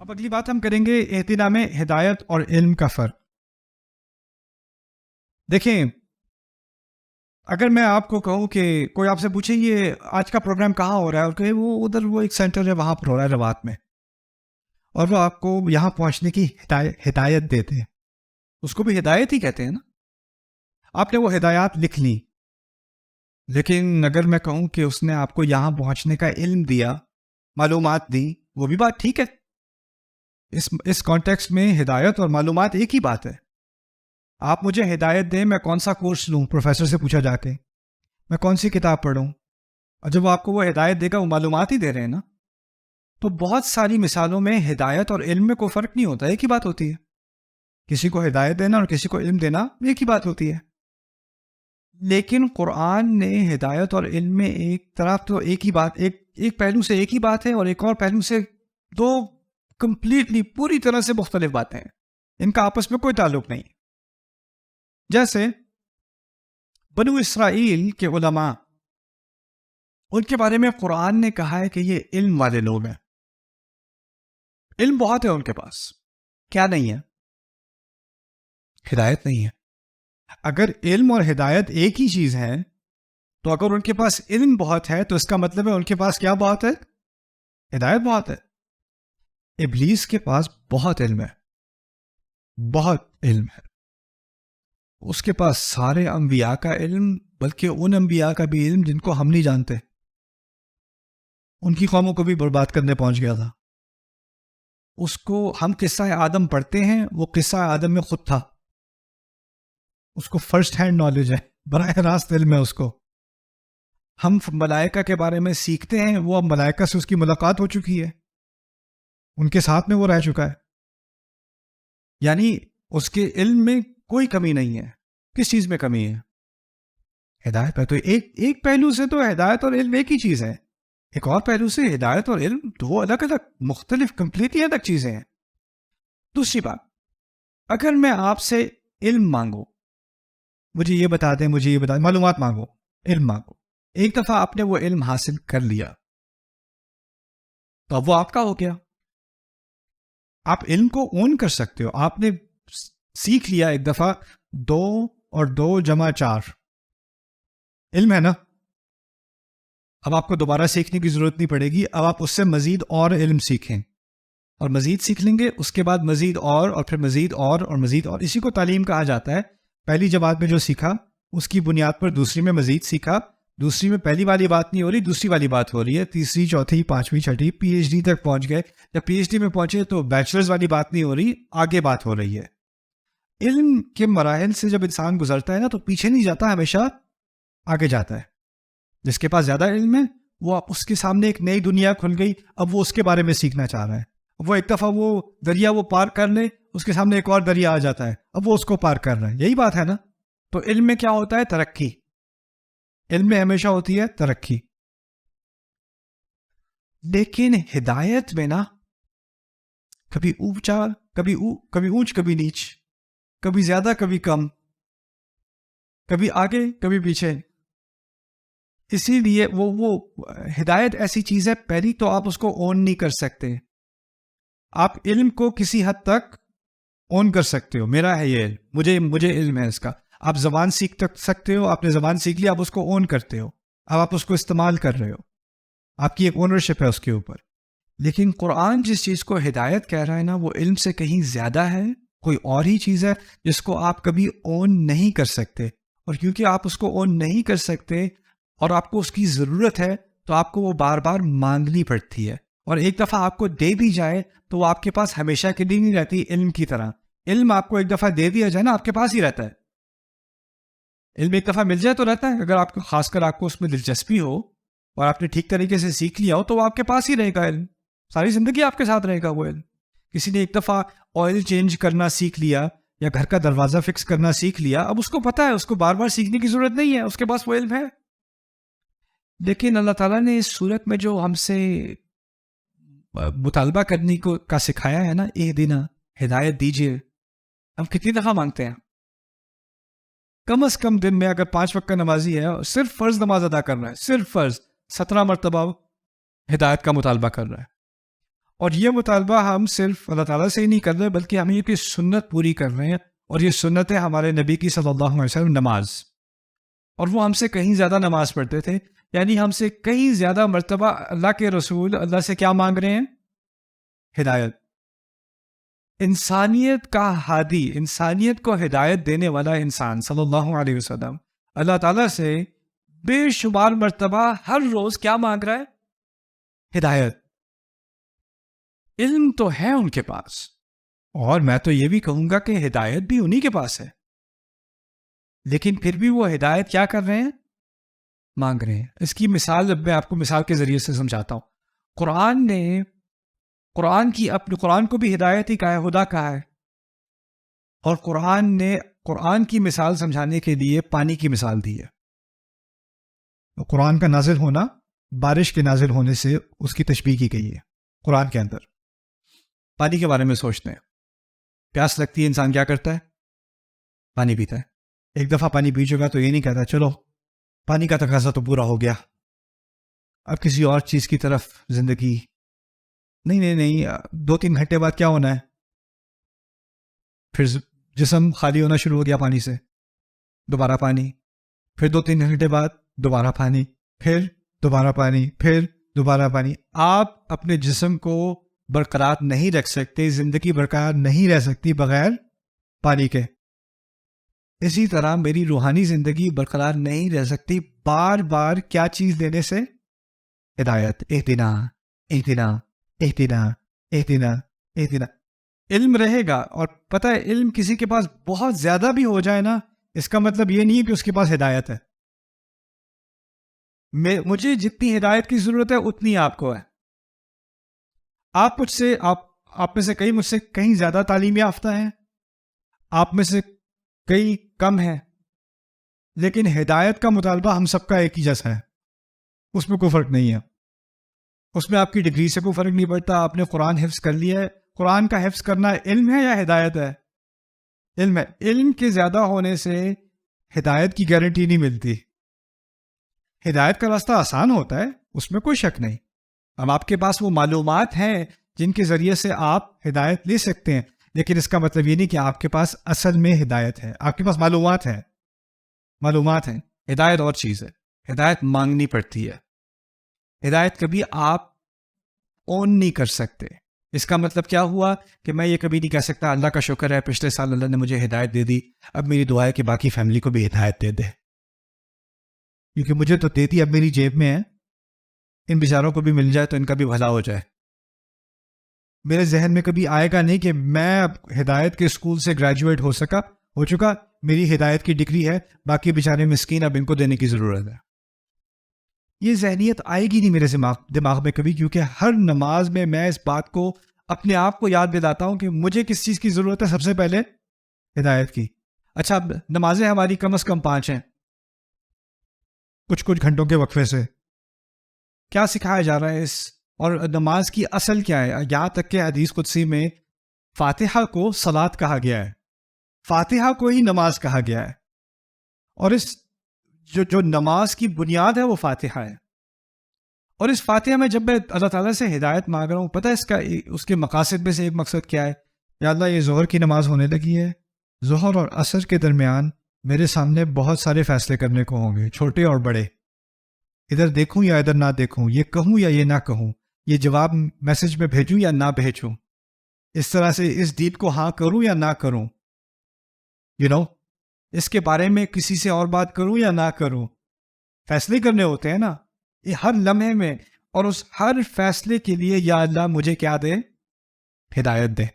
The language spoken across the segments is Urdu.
اب اگلی بات ہم کریں گے اہتنا میں ہدایت اور علم کا فرق. دیکھیں، اگر میں آپ کو کہوں کہ کوئی آپ سے پوچھے یہ آج کا پروگرام کہاں ہو رہا ہے، اور کہ وہ ادھر وہ ایک سینٹر ہے وہاں پر ہو رہا ہے روات میں، اور وہ آپ کو یہاں پہنچنے کی ہدایت دیتے ہیں، اس کو بھی ہدایت ہی کہتے ہیں نا. آپ نے وہ ہدایات لکھ لی، لیکن اگر میں کہوں کہ اس نے آپ کو یہاں پہنچنے کا علم دیا، معلومات دی، وہ بھی بات ٹھیک ہے. اس کانٹیکسٹ میں ہدایت اور معلومات ایک ہی بات ہے. آپ مجھے ہدایت دیں میں کون سا کورس لوں، پروفیسر سے پوچھا جا کے میں کون سی کتاب پڑھوں، اور جب وہ آپ کو وہ ہدایت دے گا وہ معلومات ہی دے رہے ہیں نا. تو بہت ساری مثالوں میں ہدایت اور علم میں کوئی فرق نہیں ہوتا، ایک ہی بات ہوتی ہے. کسی کو ہدایت دینا اور کسی کو علم دینا ایک ہی بات ہوتی ہے. لیکن قرآن نے ہدایت اور علم میں ایک طرف تو ایک ہی بات، ایک پہلو سے ایک ہی بات ہے، اور ایک اور پہلو سے دو کمپلیٹلی پوری طرح سے مختلف باتیں ہیں. ان کا آپس میں کوئی تعلق نہیں. جیسے بنو اسرائیل کے علماء، ان کے بارے میں قرآن نے کہا ہے کہ یہ علم والے لوگ ہیں. علم بہت ہے ان کے پاس، کیا نہیں ہے؟ ہدایت نہیں ہے. اگر علم اور ہدایت ایک ہی چیز ہے تو اگر ان کے پاس علم بہت ہے تو اس کا مطلب ہے ان کے پاس کیا بہت ہے؟ ہدایت بہت ہے. ابلیس کے پاس بہت علم ہے، بہت علم ہے. اس کے پاس سارے انبیاء کا علم، بلکہ ان انبیاء کا بھی علم جن کو ہم نہیں جانتے. ان کی قوموں کو بھی برباد کرنے پہنچ گیا تھا. اس کو ہم قصہ آدم پڑھتے ہیں، وہ قصہ آدم میں خود تھا. اس کو فرسٹ ہینڈ نالج ہے، براہ راست علم ہے اس کو. ہم ملائکہ کے بارے میں سیکھتے ہیں، وہ اب ملائکہ سے اس کی ملاقات ہو چکی ہے، ان کے ساتھ میں وہ رہ چکا ہے. یعنی اس کے علم میں کوئی کمی نہیں ہے. کس چیز میں کمی ہے؟ ہدایت پہ. تو ایک پہلو سے تو ہدایت اور علم ایک ہی چیز ہے، ایک اور پہلو سے ہدایت اور علم دو الگ الگ مختلف کمپلیٹلی الگ چیزیں ہیں. دوسری بات، اگر میں آپ سے علم مانگوں، مجھے یہ بتا دیں، مجھے یہ بتا دیں، معلومات مانگو، علم مانگو، ایک دفعہ آپ نے وہ علم حاصل کر لیا تو اب وہ آپ کا ہو گیا. آپ علم کو اون کر سکتے ہو. آپ نے سیکھ لیا ایک دفعہ 2 اور 2 جمع 4 علم ہے نا. اب آپ کو دوبارہ سیکھنے کی ضرورت نہیں پڑے گی. اب آپ اس سے مزید اور علم سیکھیں، اور مزید سیکھ لیں گے، اس کے بعد مزید اور پھر مزید اور مزید اور. اسی کو تعلیم کہا جاتا ہے. پہلی جماعت میں جو سیکھا اس کی بنیاد پر دوسری میں مزید سیکھا، دوسری میں پہلی والی بات نہیں ہو رہی، دوسری والی بات ہو رہی ہے، تیسری، چوتھی، پانچویں، چھٹی، پی ایچ ڈی تک پہنچ گئے. جب پی ایچ ڈی میں پہنچے تو بیچلرز والی بات نہیں ہو رہی، آگے بات ہو رہی ہے. علم کے مراحل سے جب انسان گزرتا ہے نا تو پیچھے نہیں جاتا، ہمیشہ آگے جاتا ہے. جس کے پاس زیادہ علم ہے وہ اس کے سامنے ایک نئی دنیا کھل گئی، اب وہ اس کے بارے میں سیکھنا چاہ رہا ہے. وہ ایک دفعہ وہ دریا وہ پار کر لے، اس کے سامنے ایک اور دریا آ جاتا ہے، اب وہ اس کو پار کر رہا ہے. یہی بات ہے نا. تو علم میں کیا ہوتا ہے؟ ترقی. علم میں ہمیشہ ہوتی ہے ترقی. لیکن ہدایت میں نا کبھی اونچا، کبھی اونچ، کبھی نیچ، کبھی زیادہ کبھی کم، کبھی آگے کبھی پیچھے. اسی لیے وہ ہدایت ایسی چیز ہے، پہلی تو آپ اس کو اون نہیں کر سکتے. آپ علم کو کسی حد تک اون کر سکتے ہو، میرا ہے یہ علم، مجھے علم ہے اس کا. آپ زبان سیکھ سکتے ہو، آپ نے زبان سیکھ لی، آپ اس کو اون کرتے ہو، اب آپ اس کو استعمال کر رہے ہو، آپ کی ایک اونرشپ ہے اس کے اوپر. لیکن قرآن جس چیز کو ہدایت کہہ رہا ہے نا، وہ علم سے کہیں زیادہ ہے، کوئی اور ہی چیز ہے جس کو آپ کبھی اون نہیں کر سکتے. اور کیونکہ آپ اس کو اون نہیں کر سکتے اور آپ کو اس کی ضرورت ہے تو آپ کو وہ بار بار مانگنی پڑتی ہے. اور ایک دفعہ آپ کو دے بھی جائے تو وہ آپ کے پاس ہمیشہ کے لیے نہیں رہتی. علم کی طرح علم آپ کو ایک دفعہ دے دیا جائے نا، آپ کے پاس ہی رہتا ہے. علم ایک دفعہ مل جائے تو رہتا ہے، اگر آپ کو خاص کر آپ کو اس میں دلچسپی ہو اور آپ نے ٹھیک طریقے سے سیکھ لیا ہو تو وہ آپ کے پاس ہی رہے گا. علم ساری زندگی آپ کے ساتھ رہے گا. وہ علم، کسی نے ایک دفعہ آئل چینج کرنا سیکھ لیا یا گھر کا دروازہ فکس کرنا سیکھ لیا، اب اس کو پتا ہے، اس کو بار بار سیکھنے کی ضرورت نہیں ہے، اس کے پاس وہ علم ہے. لیکن اللہ تعالیٰ نے اس صورت میں جو ہم سے مطالبہ کرنے کا سکھایا ہے نا، اہدنا، ہدایت دیجیے، ہم کتنی دفعہ مانگتے ہیں؟ کم از کم دن میں اگر 5 وقت کا نمازی ہے، صرف فرض نماز ادا کر رہا ہے، صرف فرض 17 مرتبہ ہدایت کا مطالبہ کر رہا ہے. اور یہ مطالبہ ہم صرف اللہ تعالیٰ سے ہی نہیں کر رہے بلکہ ہم یہ کہ سنت پوری کر رہے ہیں، اور یہ سنت ہے ہمارے نبی کی صلی اللہ علیہ وسلم نماز، اور وہ ہم سے کہیں زیادہ نماز پڑھتے تھے، یعنی ہم سے کہیں زیادہ مرتبہ اللہ کے رسول اللہ سے کیا مانگ رہے ہیں؟ ہدایت۔ انسانیت کا ہادی، انسانیت کو ہدایت دینے والا انسان صلی اللہ علیہ وسلم اللہ تعالیٰ سے بے شمار مرتبہ ہر روز کیا مانگ رہا ہے؟ ہدایت۔ علم تو ہے ان کے پاس، اور میں تو یہ بھی کہوں گا کہ ہدایت بھی انہی کے پاس ہے، لیکن پھر بھی وہ ہدایت کیا کر رہے ہیں؟ مانگ رہے ہیں۔ اس کی مثال اب میں آپ کو مثال کے ذریعے سے سمجھاتا ہوں۔ قرآن کو بھی ہدایت ہی کہا ہے، ہدا کہا ہے، اور قرآن نے قرآن کی مثال سمجھانے کے لیے پانی کی مثال دی ہے۔ قرآن کا نازل ہونا بارش کے نازل ہونے سے اس کی تشبیہ کی گئی ہے قرآن کے اندر۔ پانی کے بارے میں سوچتے ہیں، پیاس لگتی ہے، انسان کیا کرتا ہے؟ پانی پیتا ہے۔ ایک دفعہ پانی پی چکا تو یہ نہیں کہتا چلو پانی کا تقاضا تو پورا ہو گیا، اب کسی اور چیز کی طرف زندگی نہیں 2-3 گھنٹے بعد کیا ہونا ہے؟ پھر جسم خالی ہونا شروع ہو گیا پانی سے، دوبارہ پانی، پھر 2-3 گھنٹے بعد دوبارہ پانی، پھر دوبارہ پانی، پھر دوبارہ پانی۔ آپ اپنے جسم کو برقرار نہیں رکھ سکتے، زندگی برقرار نہیں رہ سکتی بغیر پانی کے۔ اسی طرح میری روحانی زندگی برقرار نہیں رہ سکتی بار بار کیا چیز دینے سے؟ ہدایت۔ اہدنا اہدنا اہدنا اہدنا اہدنا۔ علم رہے گا، اور پتہ ہے علم کسی کے پاس بہت زیادہ بھی ہو جائے نا، اس کا مطلب یہ نہیں ہے کہ اس کے پاس ہدایت ہے۔ مجھے جتنی ہدایت کی ضرورت ہے اتنی آپ کو ہے۔ آپ میں سے کئی مجھ سے کہیں زیادہ تعلیم یافتہ ہیں، آپ میں سے کئی کم ہیں، لیکن ہدایت کا مطالبہ ہم سب کا ایک ہی جیسا ہے، اس میں کوئی فرق نہیں ہے۔ اس میں آپ کی ڈگری سے کوئی فرق نہیں پڑتا۔ آپ نے قرآن حفظ کر لیا ہے، قرآن کا حفظ کرنا علم ہے یا ہدایت ہے؟ علم ہے۔ علم کے زیادہ ہونے سے ہدایت کی گارنٹی نہیں ملتی۔ ہدایت کا راستہ آسان ہوتا ہے، اس میں کوئی شک نہیں۔ اب آپ کے پاس وہ معلومات ہیں جن کے ذریعے سے آپ ہدایت لے سکتے ہیں، لیکن اس کا مطلب یہ نہیں کہ آپ کے پاس اصل میں ہدایت ہے۔ آپ کے پاس معلومات ہیں، ہدایت اور چیز ہے۔ ہدایت مانگنی پڑتی ہے، ہدایت کبھی آپ اون نہیں کر سکتے۔ اس کا مطلب کیا ہوا کہ میں یہ کبھی نہیں کہہ سکتا اللہ کا شکر ہے پچھلے سال اللہ نے مجھے ہدایت دے دی، اب میری دعا ہے کہ باقی فیملی کو بھی ہدایت دے دے، کیونکہ مجھے تو دیتی اب میری جیب میں ہے، ان بیچاروں کو بھی مل جائے تو ان کا بھی بھلا ہو جائے۔ میرے ذہن میں کبھی آئے گا نہیں کہ میں اب ہدایت کے اسکول سے گریجویٹ ہو چکا، میری ہدایت کی ڈگری ہے، باقی بیچارے مسکین اب ان کو دینے کی ضرورت ہے۔ یہ ذہنیت آئے گی نہیں میرے دماغ میں کبھی، کیونکہ ہر نماز میں میں اس بات کو اپنے آپ کو یاد دلاتا ہوں کہ مجھے کس چیز کی ضرورت ہے؟ سب سے پہلے ہدایت کی۔ اچھا، اب نمازیں ہماری کم از کم 5 ہیں، کچھ گھنٹوں کے وقفے سے۔ کیا سکھایا جا رہا ہے اور نماز کی اصل کیا ہے؟ یہاں تک کہ حدیث قدسی میں فاتحہ کو صلاۃ کہا گیا ہے، فاتحہ کو ہی نماز کہا گیا ہے، اور اس جو نماز کی بنیاد ہے وہ فاتحہ ہے۔ اور اس فاتحہ میں جب میں اللہ تعالیٰ سے ہدایت مانگ رہا ہوں، پتہ ہے اس کے مقاصد میں سے ایک مقصد کیا ہے؟ یا اللہ، یہ ظہر کی نماز ہونے لگی ہے، ظہر اور عصر کے درمیان میرے سامنے بہت سارے فیصلے کرنے کو ہوں گے، چھوٹے اور بڑے، ادھر دیکھوں یا ادھر نہ دیکھوں، یہ کہوں یا یہ نہ کہوں، یہ جواب میسج میں بھیجوں یا نہ بھیجوں، اس طرح سے اس دین کو ہاں کروں یا نہ کروں، اس کے بارے میں کسی سے اور بات کروں یا نہ کروں۔ فیصلے کرنے ہوتے ہیں نا، یہ ہر لمحے میں، اور اس ہر فیصلے کے لیے یا اللہ مجھے کیا دے؟ ہدایت دے۔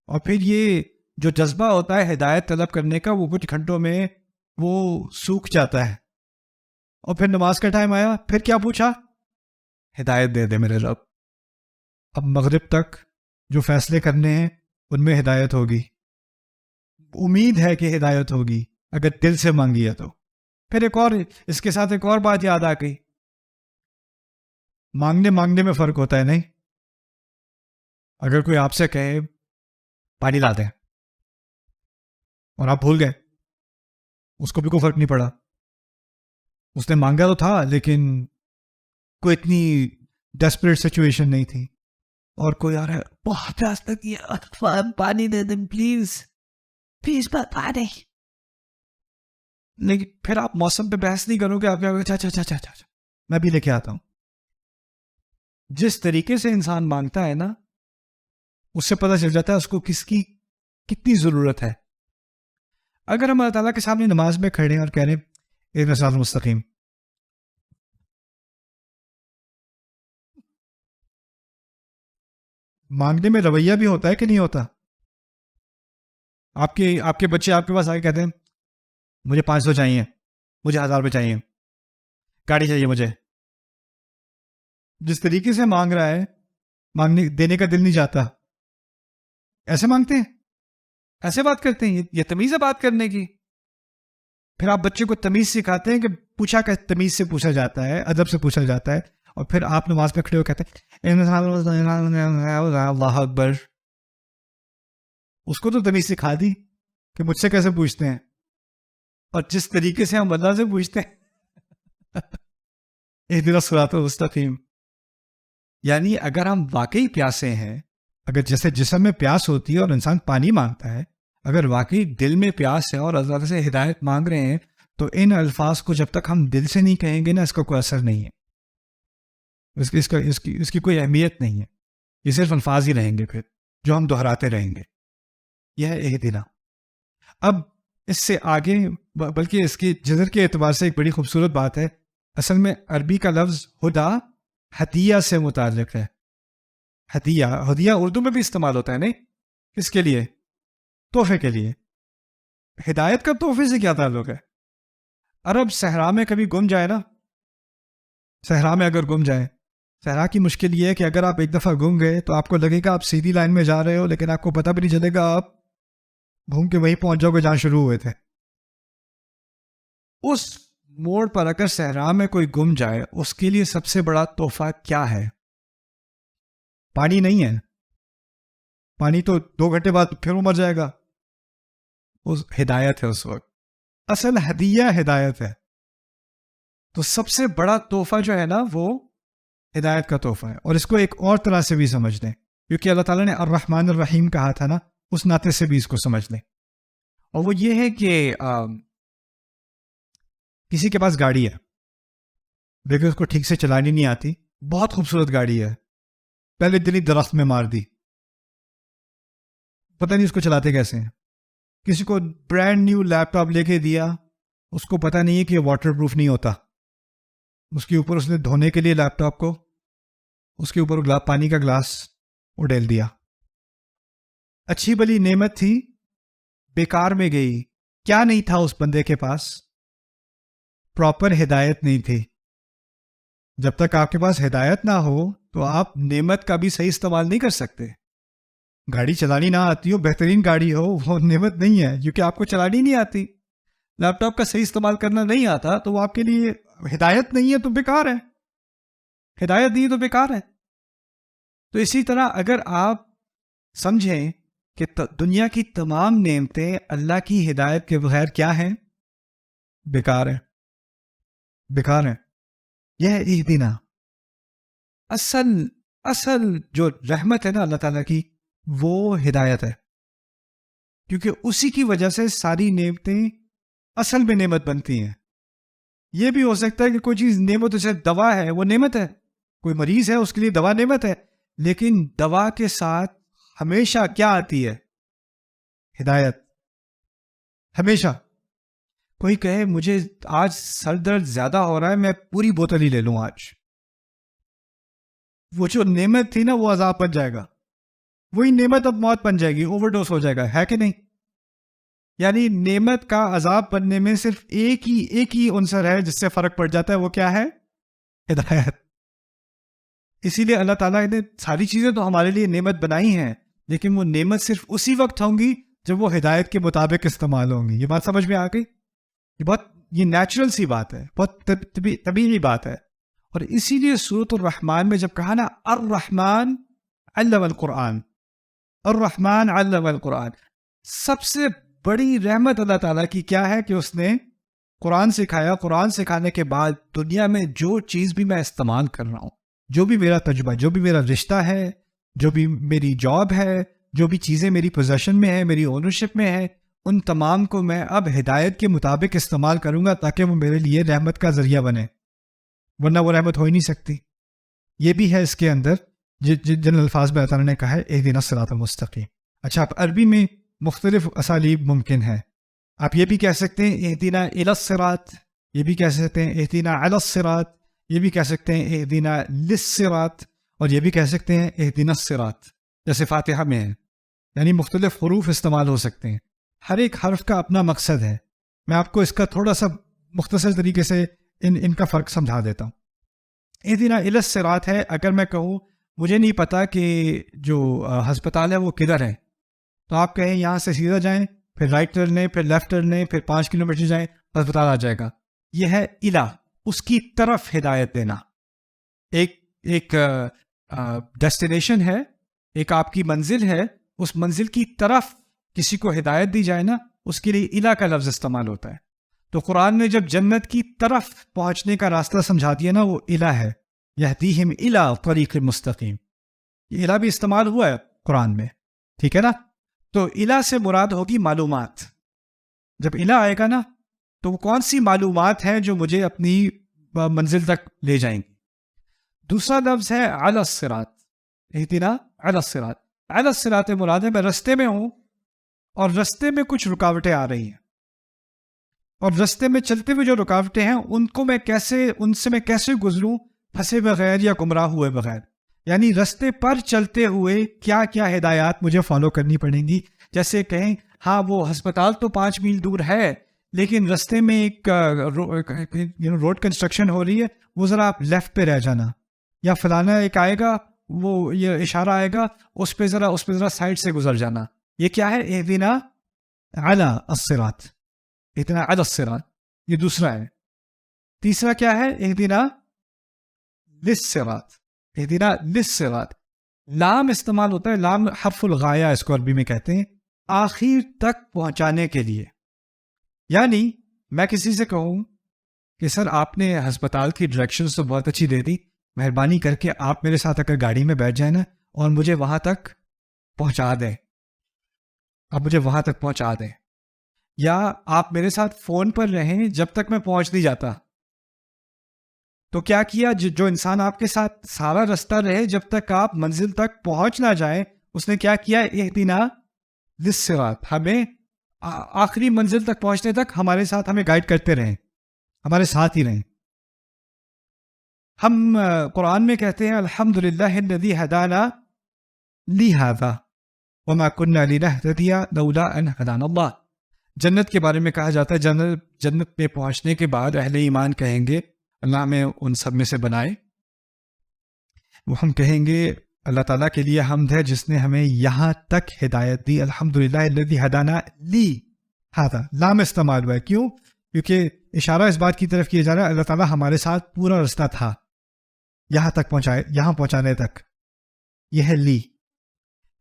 اور پھر یہ جو جذبہ ہوتا ہے ہدایت طلب کرنے کا، وہ کچھ گھنٹوں میں وہ سوکھ جاتا ہے، اور پھر نماز کا ٹائم آیا، پھر کیا پوچھا؟ ہدایت دے دے میرے رب۔ اب مغرب تک جو فیصلے کرنے ہیں ان میں ہدایت ہوگی، امید ہے کہ ہدایت ہوگی اگر دل سے مانگی ہے تو۔ پھر اس کے ساتھ ایک اور بات یاد آ گئی، مانگنے میں فرق ہوتا ہے نہیں؟ اگر کوئی آپ سے کہے پانی لا دیں اور آپ بھول گئے، اس کو بھی کوئی فرق نہیں پڑا، اس نے مانگا تو تھا لیکن کوئی اتنی ڈیسپریٹ سچویشن نہیں تھی، اور کوئی آ رہا ہے بہت پیاس لگی ہے, پانی دے دیں پلیز پلیز پانی. لیکن پھر آپ موسم پہ بحث نہیں کرو گے, آپ کیا کہو گے اچھا اچھا اچھا میں بھی لے کے آتا ہوں. جس طریقے سے انسان مانگتا ہے نا, اس سے پتہ چل جاتا ہے اس کو کس کی کتنی ضرورت ہے. اگر ہم اللہ تعالیٰ کے سامنے نماز میں کھڑے ہیں اور کہہ رہے ہیں اہدنا الصراط المستقیم, مانگنے میں رویہ بھی ہوتا ہے کہ نہیں ہوتا؟ آپ کے بچے آپ کے پاس آ کے کہتے ہیں مجھے 500 چاہیے, مجھے 1000 روپے چاہیے, گاڑی چاہیے مجھے. جس طریقے سے مانگ رہا ہے مانگنے دینے کا دل نہیں چاہتا. ایسے مانگتے ہیں, ایسے بات کرتے ہیں, یہ تمیز ہے بات کرنے کی. پھر آپ بچے کو تمیز سکھاتے ہیں کہ پوچھا کہ تمیز سے پوچھا جاتا ہے, ادب سے پوچھا جاتا ہے, اور پھر آپ نماز پہ کھڑے ہو کہتے ہیں اللہ اکبر. اس کو تو تمیز سکھا دی کہ مجھ سے کیسے پوچھتے ہیں, اور جس طریقے سے ہم اللہ سے پوچھتے ہیں اہدنا الصراط المستقیم. یعنی اگر ہم واقعی پیاسے ہیں, اگر جیسے جسم میں پیاس ہوتی ہے اور انسان پانی مانگتا ہے, اگر واقعی دل میں پیاس ہے اور اللہ سے ہدایت مانگ رہے ہیں, تو ان الفاظ کو جب تک ہم دل سے نہیں کہیں گے نا, اس کا کوئی اثر نہیں ہے, اس کی کوئی اہمیت نہیں ہے. یہ صرف الفاظ ہی رہیں گے پھر جو ہم دہراتے رہیں گے. یہ ہے اہدنا. اب اس سے آگے, بلکہ اس کی جذر کے اعتبار سے ایک بڑی خوبصورت بات ہے. اصل میں عربی کا لفظ ہدا ہدیہ سے متعلق ہے. ہدیہ اردو میں بھی استعمال ہوتا ہے, نہیں؟ کس کے لیے؟ تحفے کے لیے. ہدایت کا تحفے سے کیا تعلق ہے؟ عرب صحرا میں کبھی گم جائے نا, صحرا میں اگر گم جائے, صحرا کی مشکل یہ ہے کہ اگر آپ ایک دفعہ گم گئے تو آپ کو لگے گا آپ سیدھی لائن میں جا رہے ہو, لیکن آپ کو پتہ بھی نہیں چلے گا آپ گھوم کے وہیں پہنچ جاؤ گے جہاں شروع ہوئے تھے. اس موڑ پر اگر صحرا میں کوئی گم جائے, اس کے لیے سب سے بڑا تحفہ کیا ہے؟ پانی نہیں ہے. پانی تو 2 گھنٹے بعد پھر وہ مر جائے گا. اس ہدایت ہے اس وقت. اصل ہدیہ ہدایت ہے. تو سب سے بڑا تحفہ جو ہے نا وہ ہدایت کا تحفہ ہے. اور اس کو ایک اور طرح سے بھی سمجھ لیں, کیونکہ اللہ تعالیٰ نے الرحمن الرحیم کہا تھا نا, اس ناطے سے بھی اس کو سمجھ لیں. اور وہ یہ ہے کہ کسی کے پاس گاڑی ہے, لیکن اس کو ٹھیک سے چلانی نہیں آتی. بہت خوبصورت گاڑی ہے, پہلے دن ہی درخت میں مار دی, پتہ نہیں اس کو چلاتے کیسے ہیں. کسی کو برانڈ نیو لیپ ٹاپ لے کے دیا, اس کو پتہ نہیں ہے کہ یہ واٹر پروف نہیں ہوتا. اس کے اوپر اس نے دھونے کے لیے لیپ ٹاپ کو, اس کے اوپر پانی کا گلاس اڈیل دیا. اچھی بلی نعمت تھی, بیکار میں گئی. کیا نہیں تھا اس بندے کے پاس؟ پراپر ہدایت نہیں تھی. جب تک آپ کے پاس ہدایت نہ ہو تو آپ نعمت کا بھی صحیح استعمال نہیں کر سکتے. گاڑی چلانی نہ آتی ہو, بہترین گاڑی ہو, وہ نعمت نہیں ہے, کیونکہ آپ کو چلانی نہیں آتی. لیپ ٹاپ کا صحیح استعمال کرنا نہیں آتا تو وہ آپ کے لیے ہدایت نہیں ہے, تو بیکار ہے. ہدایت نہیں ہے تو بیکار ہے. تو اسی طرح اگر آپ سمجھیں کہ دنیا کی تمام نعمتیں اللہ کی ہدایت کے بغیر کیا ہیں؟ بیکار ہیں, بیکار ہیں. یہ ہے اہدنا. اصل جو رحمت ہے نا اللہ تعالیٰ کی, وہ ہدایت ہے. کیونکہ اسی کی وجہ سے ساری نعمتیں اصل میں نعمت بنتی ہیں. یہ بھی ہو سکتا ہے کہ کوئی چیز نعمت, جیسے دوا ہے وہ نعمت ہے, کوئی مریض ہے اس کے لیے دوا نعمت ہے, لیکن دوا کے ساتھ ہمیشہ کیا آتی ہے؟ ہدایت. ہمیشہ. کوئی کہے مجھے آج سر درد زیادہ ہو رہا ہے, میں پوری بوتل ہی لے لوں آج, وہ جو نعمت تھی نا وہ عذاب بن جائے گا. وہی نعمت اب موت بن جائے گی, اوور ڈوز ہو جائے گا, ہے کہ نہیں؟ یعنی نعمت کا عذاب بننے میں صرف ایک ہی عنصر ہے جس سے فرق پڑ جاتا ہے, وہ کیا ہے؟ ہدایت. اسی لیے اللہ تعالیٰ نے ساری چیزیں تو ہمارے لیے نعمت بنائی ہیں, لیکن وہ نعمت صرف اسی وقت ہوں گی جب وہ ہدایت کے مطابق استعمال ہوں گی. یہ بات سمجھ میں آ گئی؟ یہ نیچرل سی بات ہے, بہت طبیعی بات ہے. اور اسی لیے سورۃ الرحمن میں جب کہا نا الرحمن علم القرآن, الرحمن علم القرآن, سب سے بڑی رحمت اللہ تعالیٰ کی کیا ہے کہ اس نے قرآن سکھایا. قرآن سکھانے کے بعد دنیا میں جو چیز بھی میں استعمال کر رہا ہوں, جو بھی میرا تجربہ, جو بھی میرا رشتہ ہے, جو بھی میری جاب ہے، جو بھی چیزیں میری پوزیشن میں ہیں، میری اونرشپ میں ہیں، ان تمام کو میں اب ہدایت کے مطابق استعمال کروں گا تاکہ وہ میرے لیے رحمت کا ذریعہ بنے، ورنہ وہ رحمت ہو ہی نہیں سکتی۔ یہ بھی ہے اس کے اندر جن الفاظ میں اللہ تعالیٰ نے کہا ہے اہدنا الصراط المستقیم۔ اچھا، اب عربی میں مختلف اسالیب ممکن ہیں۔ آپ یہ بھی کہہ سکتے ہیں اہدنا الی الصراط، یہ بھی کہہ سکتے ہیں اہدنا علی الصراط، یہ بھی کہہ سکتے ہیں اہدنا للصراط، اور یہ بھی کہہ سکتے ہیں اہدنا الصراط، جیسے فاتحہ میں ہے۔ یعنی مختلف حروف استعمال ہو سکتے ہیں، ہر ایک حرف کا اپنا مقصد ہے۔ میں آپ کو اس کا تھوڑا سا مختصر طریقے سے ان کا فرق سمجھا دیتا ہوں۔ اہدنا الی الصراط ہے، اگر میں کہوں مجھے نہیں پتا کہ جو ہسپتال ہے وہ کدھر ہے، تو آپ کہیں یہاں سے سیدھا جائیں، پھر رائٹ ٹرن لیں، پھر لیفٹ ٹرن لیں، پھر 5 کلومیٹر جائیں، ہسپتال آ جائے گا۔ یہ ہے الی، اس کی طرف ہدایت دینا۔ ایک ڈیسٹینیشن ہے، ایک آپ کی منزل ہے، اس منزل کی طرف کسی کو ہدایت دی جائے نا، اس کے لیے الی کا لفظ استعمال ہوتا ہے۔ تو قرآن نے جب جنت کی طرف پہنچنے کا راستہ سمجھا دیا نا، وہ الی ہے، یہدیہم الی طریق مستقیم۔ یہ الی بھی استعمال ہوا ہے قرآن میں، ٹھیک ہے نا؟ تو الی سے مراد ہوگی معلومات۔ جب الی آئے گا نا تو وہ کون سی معلومات ہیں جو مجھے اپنی منزل تک لے جائیں گی۔ دوسرا لفظ ہے علی الصراط، اہدنا علی الصراط۔ علی الصراط مراد ہے میں رستے میں ہوں اور رستے میں کچھ رکاوٹیں آ رہی ہیں، اور رستے میں چلتے ہوئے جو رکاوٹیں ہیں ان سے میں کیسے گزروں پھنسے بغیر یا گمراہ ہوئے بغیر۔ یعنی رستے پر چلتے ہوئے کیا کیا ہدایات مجھے فالو کرنی پڑیں گی۔ جیسے کہیں ہاں وہ ہسپتال تو 5 میل دور ہے، لیکن رستے میں ایک روڈ کنسٹرکشن ہو رہی ہے، وہ ذرا آپ لیفٹ پہ رہ جانا، یا فلانا ایک آئے گا، وہ یہ اشارہ آئے گا، اس پہ ذرا سائڈ سے گزر جانا۔ یہ کیا ہے؟ اہدنا علی الصراط، اہدنا علی الصراط، یہ دوسرا ہے۔ تیسرا کیا ہے؟ اہدنا للصراط، اہدنا للصراط۔ لام استعمال ہوتا ہے، لام حرف الغایہ اس کو عربی میں کہتے ہیں، آخر تک پہنچانے کے لیے۔ یعنی میں کسی سے کہوں کہ سر آپ نے ہسپتال کی ڈائریکشنز تو بہت اچھی دے دی، مہربانی کر کے آپ میرے ساتھ اگر گاڑی میں بیٹھ جائیں نا اور مجھے وہاں تک پہنچا دیں، آپ مجھے وہاں تک پہنچا دیں، یا آپ میرے ساتھ فون پر رہیں جب تک میں پہنچ نہیں جاتا۔ تو کیا کیا؟ جو انسان آپ کے ساتھ سارا رستہ رہے جب تک آپ منزل تک پہنچ نہ جائیں، اس نے کیا کیا؟ اہدنا للصراط، ہمیں آخری منزل تک پہنچنے تک ہمارے ساتھ ہمیں گائیڈ کرتے رہیں، ہمارے ساتھ ہی رہیں۔ ہم قرآن میں کہتے ہیں الحمدللہ الذی ہدانا لہذا وما كنا لنہتدی لولا ان ہدانا اللہ۔ جنت کے بارے میں کہا جاتا ہے، جنت میں پہنچنے کے بعد اہل ایمان کہیں گے اللہ ہمیں ان سب میں سے بنائے۔ وہ ہم کہیں گے اللہ تعالیٰ کے لیے حمد ہے جس نے ہمیں یہاں تک ہدایت دی۔ الحمدللہ الذی ہدانا لہذا، لام استعمال ہوا ہے، کیوں؟ کیونکہ اشارہ اس بات کی طرف کیا جا رہا ہے اللہ تعالیٰ ہمارے ساتھ پورا رستہ تھا یہاں تک یہاں پہنچانے تک، یہ ہے لی۔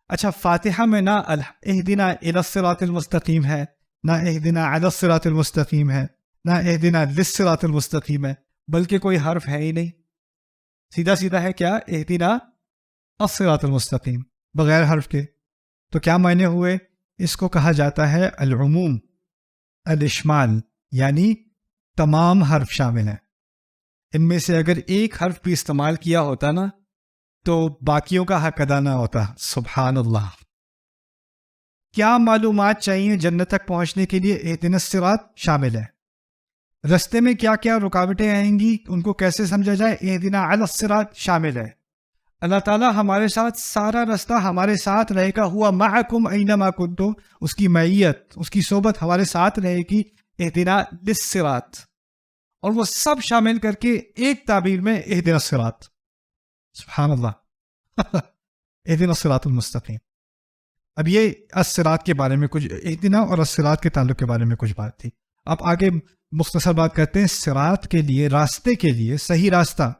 اچھا، فاتحہ میں نہ اہدنا الی الصراط المستقیم ہے، نہ اہدنا علی الصراط المستقیم ہے، نہ اہدنا للصراط المستقیم ہے، بلکہ کوئی حرف ہے ہی نہیں، سیدھا سیدھا ہے کیا؟ اہدنا الصراط المستقیم، بغیر حرف کے۔ تو کیا معنی ہوئے؟ اس کو کہا جاتا ہے العموم، الاشمال، یعنی تمام حرف شامل ہیں۔ ان میں سے اگر ایک حرف بھی استعمال کیا ہوتا نا تو باقیوں کا حق ادا نہ ہوتا۔ سبحان اللہ۔ کیا معلومات چاہیے جنت تک پہنچنے کے لیے؟ اہدنا الصراط شامل ہے۔ رستے میں کیا کیا رکاوٹیں آئیں گی، ان کو کیسے سمجھا جائے؟ اہدنا علی الصراط شامل ہے۔ اللہ تعالیٰ ہمارے ساتھ سارا رستہ ہمارے ساتھ رہے گا، ہوا معکم اینما کنتم، اس کی معیت، اس کی صحبت ہمارے ساتھ رہے گی۔ اہدنا للصراط، اور وہ سب شامل کر کے ایک تعبیر میں اہدنا الصراط۔ سبحان اللہ۔ اہدنا الصراط المستقیم۔ اب یہ الصراط کے بارے میں کچھ، اہدنا اور الصراط کے تعلق کے بارے میں کچھ بات تھی۔ اب آگے مختصر بات کرتے ہیں۔ صراط کے لیے، راستے کے لیے، صحیح راستہ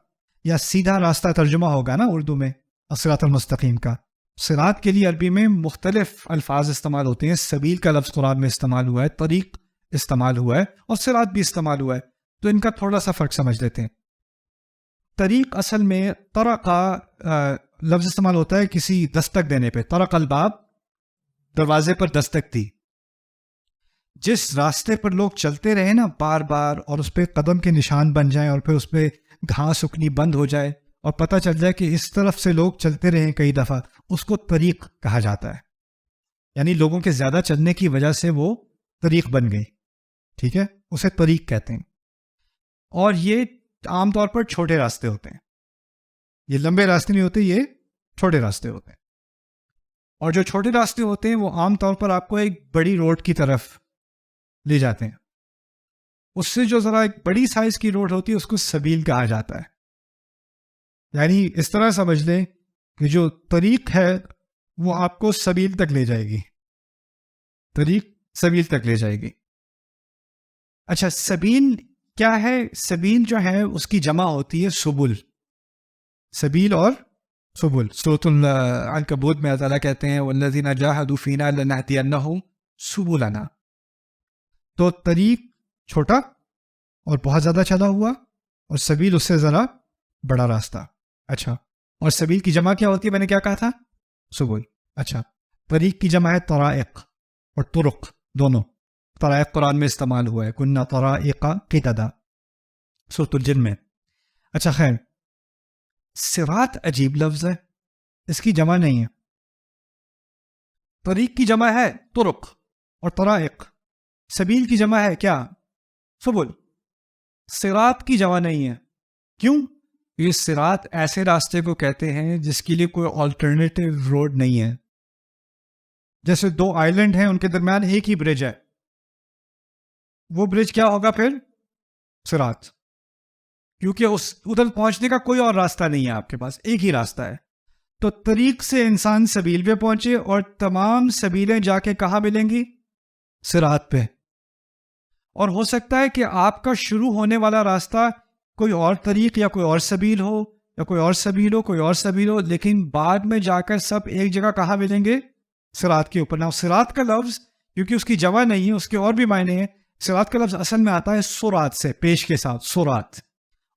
یا سیدھا راستہ ترجمہ ہوگا نا اردو میں الصراط المستقیم کا۔ صراط کے لیے عربی میں مختلف الفاظ استعمال ہوتے ہیں۔ سبیل کا لفظ قرآن میں استعمال ہوا ہے، طریق استعمال ہوا ہے، اور صراط بھی استعمال ہوا ہے۔ تو ان کا تھوڑا سا فرق سمجھ لیتے ہیں۔ طریق اصل میں طرق لفظ استعمال ہوتا ہے کسی دستک دینے پہ. طرق الباب, دروازے پر دستک دی. جس راستے پر لوگ چلتے رہے نا بار بار, اور اس پہ قدم کے نشان بن جائیں, اور پھر اس پہ گھاس اگنی بند ہو جائے, اور پتہ چل جائے کہ اس طرف سے لوگ چلتے رہے کئی دفعہ, اس کو طریق کہا جاتا ہے. یعنی لوگوں کے زیادہ چلنے کی وجہ سے وہ طریق بن گئی. ٹھیک ہے, اسے طریق کہتے ہیں. اور یہ عام طور پر چھوٹے راستے ہوتے ہیں. یہ لمبے راستے نہیں ہوتے, یہ چھوٹے راستے ہوتے ہیں. اور جو چھوٹے راستے ہوتے ہیں وہ عام طور پر آپ کو ایک بڑی روڈ کی طرف لے جاتے ہیں. اس سے جو ذرا ایک بڑی سائز کی روڈ ہوتی ہے اس کو سبیل کہا جاتا ہے. یعنی اس طرح سمجھ لیں کہ جو طریق ہے وہ آپ کو سبیل تک لے جائے گی. طریق سبیل تک لے جائے گی. اچھا, سبیل کیا ہے؟ سبیل جو ہے اس کی جمع ہوتی ہے سبل. سبیل اور سبل. سورۃ العنکبوت میں اللہ تعالیٰ کہتے ہیں والذین جاہدوا فینا لنہدینہم سبلنا. تو طریق چھوٹا اور بہت زیادہ چلا ہوا, اور سبیل اس سے ذرا بڑا راستہ. اچھا, اور سبیل کی جمع کیا ہوتی ہے؟ میں نے کیا کہا تھا؟ سبل. اچھا, طریق کی جمع ہے طرائق اور طرق دونوں. طرائق قرآن میں استعمال ہوا ہے, کننا طرائق قددا, سورۃ الجن میں. اچھا خیر, صراط عجیب لفظ ہے, اس کی جمع نہیں ہے. طریق کی جمع ہے طرق اور طرائق. سبیل کی جمع ہے کیا؟ سبل. صراط کی جمع نہیں ہے. کیوں؟ یہ صراط ایسے راستے کو کہتے ہیں جس کے لیے کوئی آلٹرنیٹیو روڈ نہیں ہے. جیسے دو آئلینڈ ہیں, ان کے درمیان ایک ہی برج ہے, وہ برج کیا ہوگا پھر؟ صراط. کیونکہ ادھر پہنچنے کا کوئی اور راستہ نہیں ہے آپ کے پاس, ایک ہی راستہ ہے. تو طریق سے انسان سبیل پہ پہنچے, اور تمام سبیلیں جا کے کہاں ملیں گی؟ صراط پہ. اور ہو سکتا ہے کہ آپ کا شروع ہونے والا راستہ کوئی اور طریق یا کوئی اور سبیل ہو, یا کوئی اور سبیل ہو, کوئی اور سبیل ہو, لیکن بعد میں جا کر سب ایک جگہ کہاں ملیں گے؟ صراط کے اوپر. نا صراط کا لفظ کیونکہ اس کی جمع نہیں ہے, اس کے اور بھی معنی ہیں. صراط کا لفظ اصل میں آتا ہے سرات سے, پیش کے ساتھ سرات.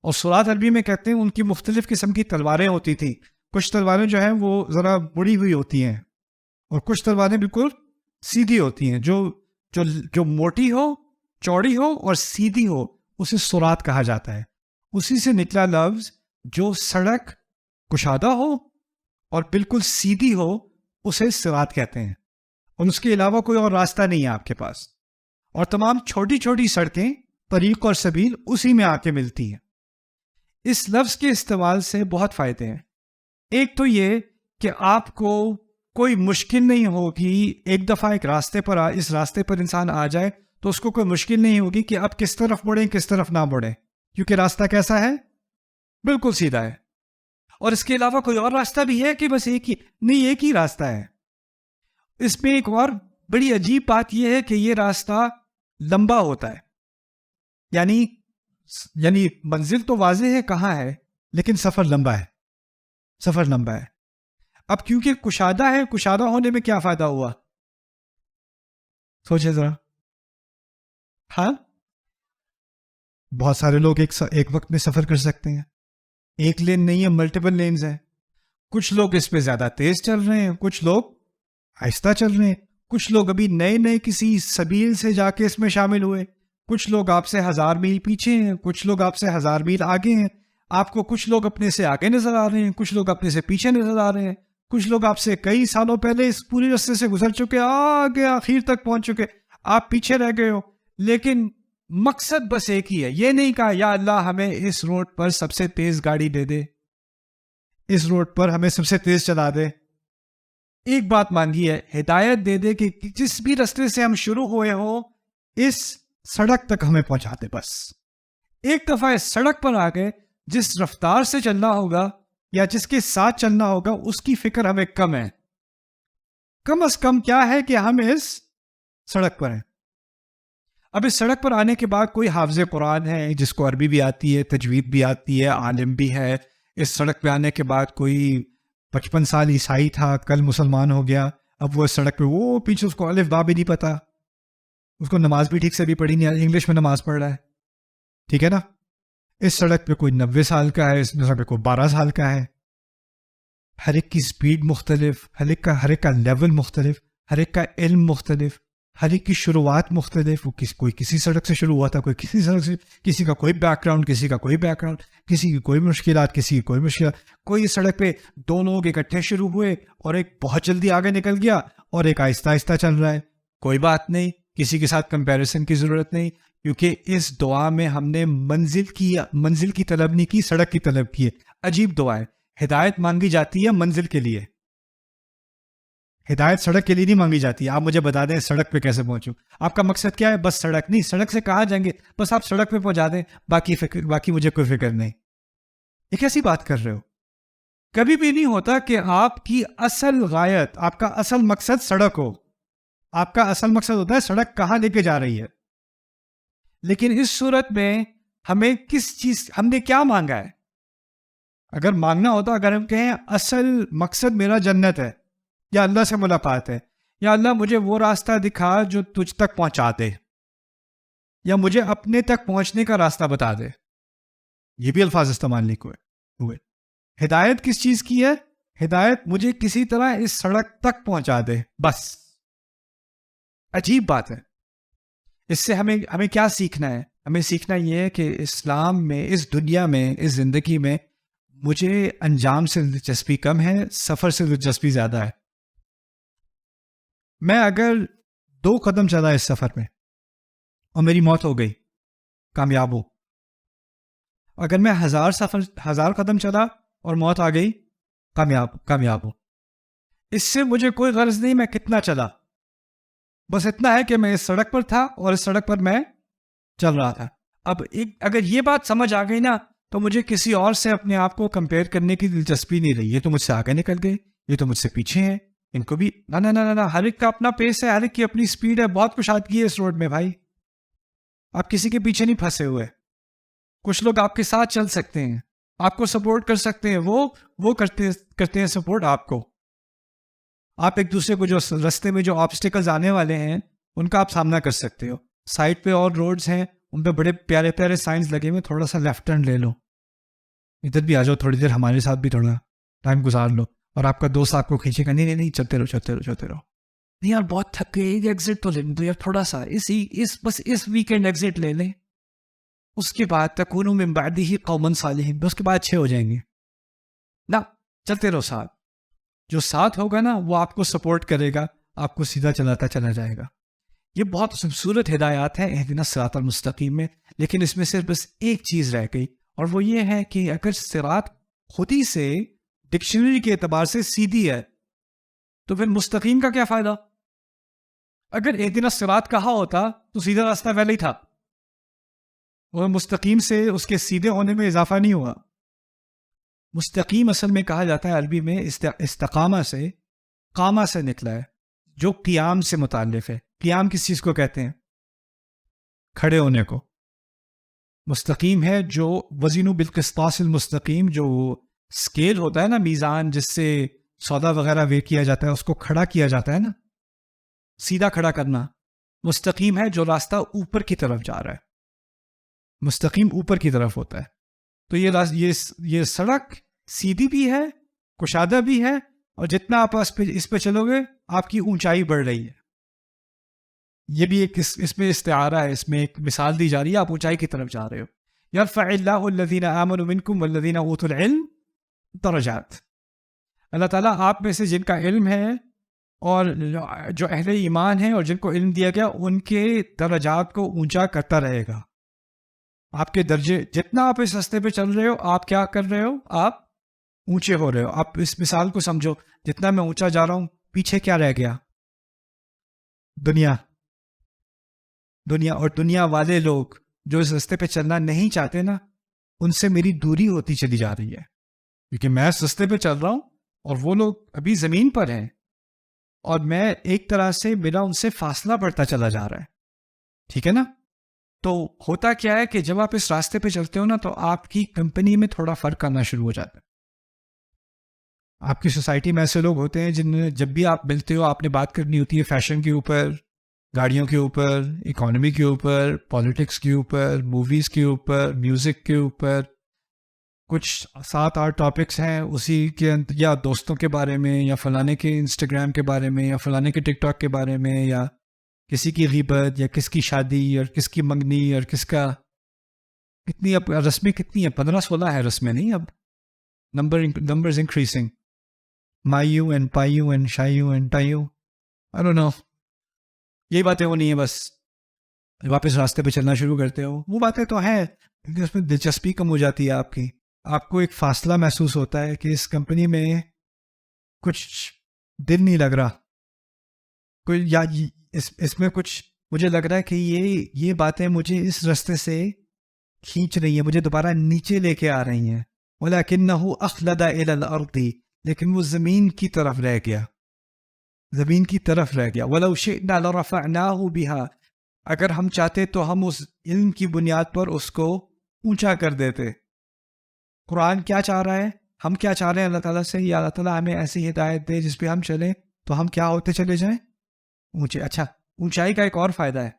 اور سرات عربی میں کہتے ہیں ان کی مختلف قسم کی تلواریں ہوتی تھیں. کچھ تلواریں جو ہیں وہ ذرا مڑی ہوئی ہوتی ہیں, اور کچھ تلواریں بالکل سیدھی ہوتی ہیں. جو موٹی ہو, چوڑی ہو اور سیدھی ہو, اسے سرات کہا جاتا ہے. اسی سے نکلا لفظ جو سڑک کشادہ ہو اور بالکل سیدھی ہو, اسے صراط کہتے ہیں. اور اس کے علاوہ کوئی اور راستہ نہیں ہے آپ کے پاس. اور تمام چھوٹی چھوٹی سڑکیں, طریق اور سبیل اسی میں آ کے ملتی ہیں. اس لفظ کے استعمال سے بہت فائدے ہیں. ایک تو یہ کہ آپ کو کوئی مشکل نہیں ہوگی. ایک دفعہ ایک راستے پر اس راستے پر انسان آ جائے تو اس کو کوئی مشکل نہیں ہوگی کہ اب کس طرف مڑیں کس طرف نہ مڑیں, کیونکہ راستہ کیسا ہے؟ بالکل سیدھا ہے. اور اس کے علاوہ کوئی اور راستہ بھی ہے کہ بس ایک ہی نہیں, ایک ہی راستہ ہے. اس میں ایک اور بڑی عجیب بات یہ ہے کہ یہ راستہ لمبا ہوتا ہے. یعنی منزل تو واضح ہے کہاں ہے, لیکن سفر لمبا ہے. سفر لمبا ہے. اب کیونکہ کشادہ ہے, کشادہ ہونے میں کیا فائدہ ہوا؟ سوچے ذرا. ہاں, بہت سارے لوگ ایک وقت میں سفر کر سکتے ہیں. ایک لین نہیں ہے, ملٹیپل لینز ہیں. کچھ لوگ اس پہ زیادہ تیز چل رہے ہیں, کچھ لوگ آہستہ چل رہے ہیں, کچھ لوگ ابھی نئے کسی سبیل سے جا کے اس میں شامل ہوئے, کچھ لوگ آپ سے 1000 میل پیچھے ہیں, کچھ لوگ آپ سے 1000 میل آگے ہیں. آپ کو کچھ لوگ اپنے سے آگے نظر آ رہے ہیں, کچھ لوگ اپنے سے پیچھے نظر آ رہے ہیں, کچھ لوگ آپ سے کئی سالوں پہلے اس پوری راستے سے گزر چکے, آگے آخر تک پہنچ چکے, آپ پیچھے رہ گئے ہو. لیکن مقصد بس ایک ہی ہے. یہ نہیں کہا یا اللہ ہمیں اس روڈ پر سب سے تیز گاڑی دے دے, اس روڈ پر ہمیں سب سے تیز چلا دے. ایک بات مانگی ہے, ہدایت دے دے کہ جس بھی راستے سے ہم شروع ہوئے ہو اس سڑک تک ہمیں پہنچا دے. بس ایک دفعہ اس سڑک پر آ گئے, جس رفتار سے چلنا ہوگا یا جس کے ساتھ چلنا ہوگا اس کی فکر ہمیں کم ہے. کم از کم کیا ہے کہ ہم اس سڑک پر ہیں. اب اس سڑک پر آنے کے بعد کوئی حافظ قرآن ہے جس کو عربی بھی آتی ہے, تجوید بھی آتی ہے, عالم بھی ہے. اس سڑک پہ آنے کے بعد کوئی 55 سال عیسائی تھا, کل مسلمان ہو گیا, اب وہ اس سڑک پہ وہ پیچھے اس کو الف با بھی نہیں پتا, اس کو نماز بھی ٹھیک سے بھی پڑھی نہیں, انگلش میں نماز پڑھ رہا ہے. ٹھیک ہے نا. اس سڑک پہ کوئی 90 سال کا ہے, اس سڑک پہ کوئی 12 سال کا ہے. ہر ایک کی سپیڈ مختلف، ہر ایک کا لیول مختلف، ہر ایک کا علم مختلف، ہر ایک کی شروعات مختلف. وہ کوئی کسی سڑک سے شروع ہوا تھا، کوئی کسی سڑک سے، کسی کا کوئی بیک گراؤنڈ، کسی کا کوئی بیک گراؤنڈ، کسی کی کوئی مشکلات، کسی کی کوئی مشکلات. کوئی اس سڑک پہ دو لوگ اکٹھے شروع ہوئے اور ایک بہت جلدی آگے نکل گیا اور ایک آہستہ آہستہ چل رہا ہے. کوئی بات نہیں، کسی کے ساتھ کمپیریزن کی ضرورت نہیں، کیونکہ اس دعا میں ہم نے منزل کی طلب نہیں کی، سڑک کی طلب کی ہے. عجیب دعا ہے. ہدایت مانگی جاتی ہے منزل کے لیے، ہدایت سڑک کے لیے نہیں مانگی جاتی. آپ مجھے بتا دیں سڑک پہ کیسے پہنچوں. آپ کا مقصد کیا ہے؟ بس سڑک نہیں، سڑک سے کہاں جائیں گے، بس آپ سڑک پہ پہنچا دیں، باقی مجھے کوئی فکر نہیں. یہ کیسی بات کر رہے ہو؟ کبھی بھی نہیں ہوتا کہ آپ کی اصل غایت، آپ کا اصل مقصد سڑک ہو. آپ کا اصل مقصد ہوتا ہے سڑک کہاں لے کے جا رہی ہے. لیکن اس صورت میں ہمیں ہم نے کیا مانگا ہے؟ اگر مانگنا ہوتا، اگر ہم کہیں اصل مقصد میرا جنت ہے یا اللہ سے ملاقات ہے، یا اللہ مجھے وہ راستہ دکھا جو تجھ تک پہنچا دے، یا مجھے اپنے تک پہنچنے کا راستہ بتا دے. یہ بھی الفاظ استعمال نہیں ہوئے. ہدایت کس چیز کی ہے؟ ہدایت مجھے کسی طرح اس سڑک تک پہنچا دے، بس. عجیب بات ہے. اس سے ہمیں کیا سیکھنا ہے؟ ہمیں سیکھنا یہ ہے کہ اسلام میں، اس دنیا میں، اس زندگی میں مجھے انجام سے دلچسپی کم ہے، سفر سے دلچسپی زیادہ ہے. میں اگر 2 قدم چلا اس سفر میں اور میری موت ہو گئی، کامیاب ہوں. اگر میں 1000 قدم چلا اور موت آ گئی، کامیاب ہوں. اس سے مجھے کوئی غرض نہیں میں کتنا چلا، بس اتنا ہے کہ میں اس سڑک پر تھا اور اس سڑک پر میں چل رہا تھا. اب اگر یہ بات سمجھ آ گئی نا، تو مجھے کسی اور سے اپنے آپ کو کمپیئر کرنے کی دلچسپی نہیں رہی. یہ تو مجھ سے آگے نکل گئے، یہ تو مجھ سے پیچھے ہیں، ان کو بھی نہ ہر ایک کا اپنا پیس ہے، ہر ایک کی اپنی سپیڈ ہے. بہت کشادگی ہے اس روڈ میں بھائی. آپ کسی کے پیچھے نہیں پھنسے ہوئے. کچھ لوگ آپ کے ساتھ چل سکتے ہیں، آپ کو سپورٹ کر سکتے ہیں، وہ کرتے ہیں سپورٹ آپ کو. آپ ایک دوسرے کو جو رستے میں جو آبسٹیکلز آنے والے ہیں ان کا آپ سامنا کر سکتے ہو. سائڈ پہ اور روڈز ہیں، ان پہ بڑے پیارے پیارے سائنز لگے ہوئے، تھوڑا سا لیفٹ ٹرن لے لو، ادھر بھی آ جاؤ، تھوڑی دیر ہمارے ساتھ بھی تھوڑا ٹائم گزار لو. اور آپ کا دوست آپ کو کھینچے گا، نہیں چلتے رہو. نہیں یار بہت تھک گئے، ایگزٹ تو لے لیں یار، تھوڑا سا بس اس ویکینڈ ایگزٹ لے لیں، اس کے بعد تکونوا من بعدہ قوما صالحین، اس کے بعد اچھے ہو جائیں گے. نہ، چلتے رہو ساتھ. جو ساتھ ہوگا نا وہ آپ کو سپورٹ کرے گا، آپ کو سیدھا چلاتا چلا جائے گا. یہ بہت خوبصورت ہدایات ہیں اہدنا الصراط المستقیم میں. لیکن اس میں صرف بس ایک چیز رہ گئی، اور وہ یہ ہے کہ اگر صراط خود ہی سے ڈکشنری کے اعتبار سے سیدھی ہے تو پھر مستقیم کا کیا فائدہ؟ اگر اہدنا الصراط کہا ہوتا تو سیدھا راستہ پہلے ہی تھا، اور مستقیم سے اس کے سیدھے ہونے میں اضافہ نہیں ہوا. مستقیم اصل میں کہا جاتا ہے عربی میں استقامہ سے، قامہ سے نکلا ہے، جو قیام سے متعلق ہے. قیام کس چیز کو کہتے ہیں؟ کھڑے ہونے کو. مستقیم ہے جو وزن بالقسطاس المستقیم، جو اسکیل ہوتا ہے نا، میزان جس سے سودا وغیرہ وے کیا جاتا ہے، اس کو کھڑا کیا جاتا ہے نا، سیدھا کھڑا کرنا. مستقیم ہے جو راستہ اوپر کی طرف جا رہا ہے، مستقیم اوپر کی طرف ہوتا ہے. تو یہ سڑک سیدھی بھی ہے، کشادہ بھی ہے، اور جتنا آپ اس پہ چلو گے آپ کی اونچائی بڑھ رہی ہے. یہ بھی ایک اس میں استعارہ ہے، اس میں ایک مثال دی جا رہی ہے، آپ اونچائی کی طرف جا رہے ہو. یرفع اللہ الذین آمنوا منکم والذین اوتوا العلم درجات. اللہ تعالیٰ آپ میں سے جن کا علم ہے اور جو اہل ایمان ہیں اور جن کو علم دیا گیا، ان کے درجات کو اونچا کرتا رہے گا. آپ کے درجے، جتنا آپ اس راستے پہ چل رہے ہو، آپ کیا کر رہے ہو؟ آپ اونچے ہو رہے ہو. آپ اس مثال کو سمجھو، جتنا میں اونچا جا رہا ہوں، پیچھے کیا رہ گیا؟ دنیا. اور دنیا والے لوگ جو اس راستے پہ چلنا نہیں چاہتے نا، ان سے میری دوری ہوتی چلی جا رہی ہے، کیونکہ میں اس راستے پہ چل رہا ہوں اور وہ لوگ ابھی زمین پر ہیں، اور میں ایک طرح سے میرا ان سے فاصلہ بڑھتا چلا جا رہا ہے. ٹھیک ہے نا؟ تو ہوتا کیا ہے کہ جب آپ اس راستے پہ چلتے ہو نا، تو آپ کی کمپنی میں تھوڑا فرق آنا شروع ہو جاتا ہے. آپ کی سوسائٹی میں ایسے لوگ ہوتے ہیں جن میں جب بھی آپ ملتے ہو، آپ نے بات کرنی ہوتی ہے فیشن کے اوپر، گاڑیوں کے اوپر، اکانومی کے اوپر، پالیٹکس کے اوپر، موویز کے اوپر، میوزک کے اوپر، کچھ 7-8 ٹاپکس ہیں اسی کے یا دوستوں کے بارے میں، یا فلانے کے انسٹاگرام کے بارے میں، یا فلانے کے ٹک ٹاک کے بارے میں، یا کسی کی غیبت، یا کس کی شادی، اور کس کی منگنی، اور کس کا کتنی اب رسمیں کتنی ہیں، 15-16 ہے رسمیں نہیں اب. Numbers increasing. مایو اینڈ پایو اینڈ شایو اینڈ تایو، آئی ڈونٹ نو. یہی باتیں ہونی ہیں بس. واپس راستے پہ چلنا شروع کرتے ہو. وہ باتیں تو ہیں لیکن اس میں دلچسپی کم ہو جاتی ہے آپ کی. آپ کو ایک فاصلہ محسوس ہوتا ہے کہ اس کمپنی میں کچھ دل نہیں لگ رہا کوئی، یا اس میں کچھ مجھے لگ رہا ہے کہ یہ باتیں مجھے اس راستے سے کھینچ رہی ہیں، مجھے دوبارہ نیچے لے کے آ رہی ہیں. وَلَكِنَّهُ أَخْلَدَ إِلَى الْأَرْضِ، لیکن وہ زمین کی طرف رہ گیا، زمین کی طرف رہ گیا. وَلَوْ شِئْنَا لَرَفَعْنَاهُ بِهَا، اگر ہم چاہتے تو ہم اس علم کی بنیاد پر اس کو اونچا کر دیتے. قرآن کیا چاہ رہا ہے، ہم کیا چاہ رہے ہیں اللہ تعالیٰ سے؟ یا اللہ تعالیٰ ہمیں ایسی ہدایت دے جس پہ ہم چلیں تو ہم کیا ہوتے چلے جائیں؟ اونچے. اچھا، اونچائی کا ایک اور فائدہ ہے،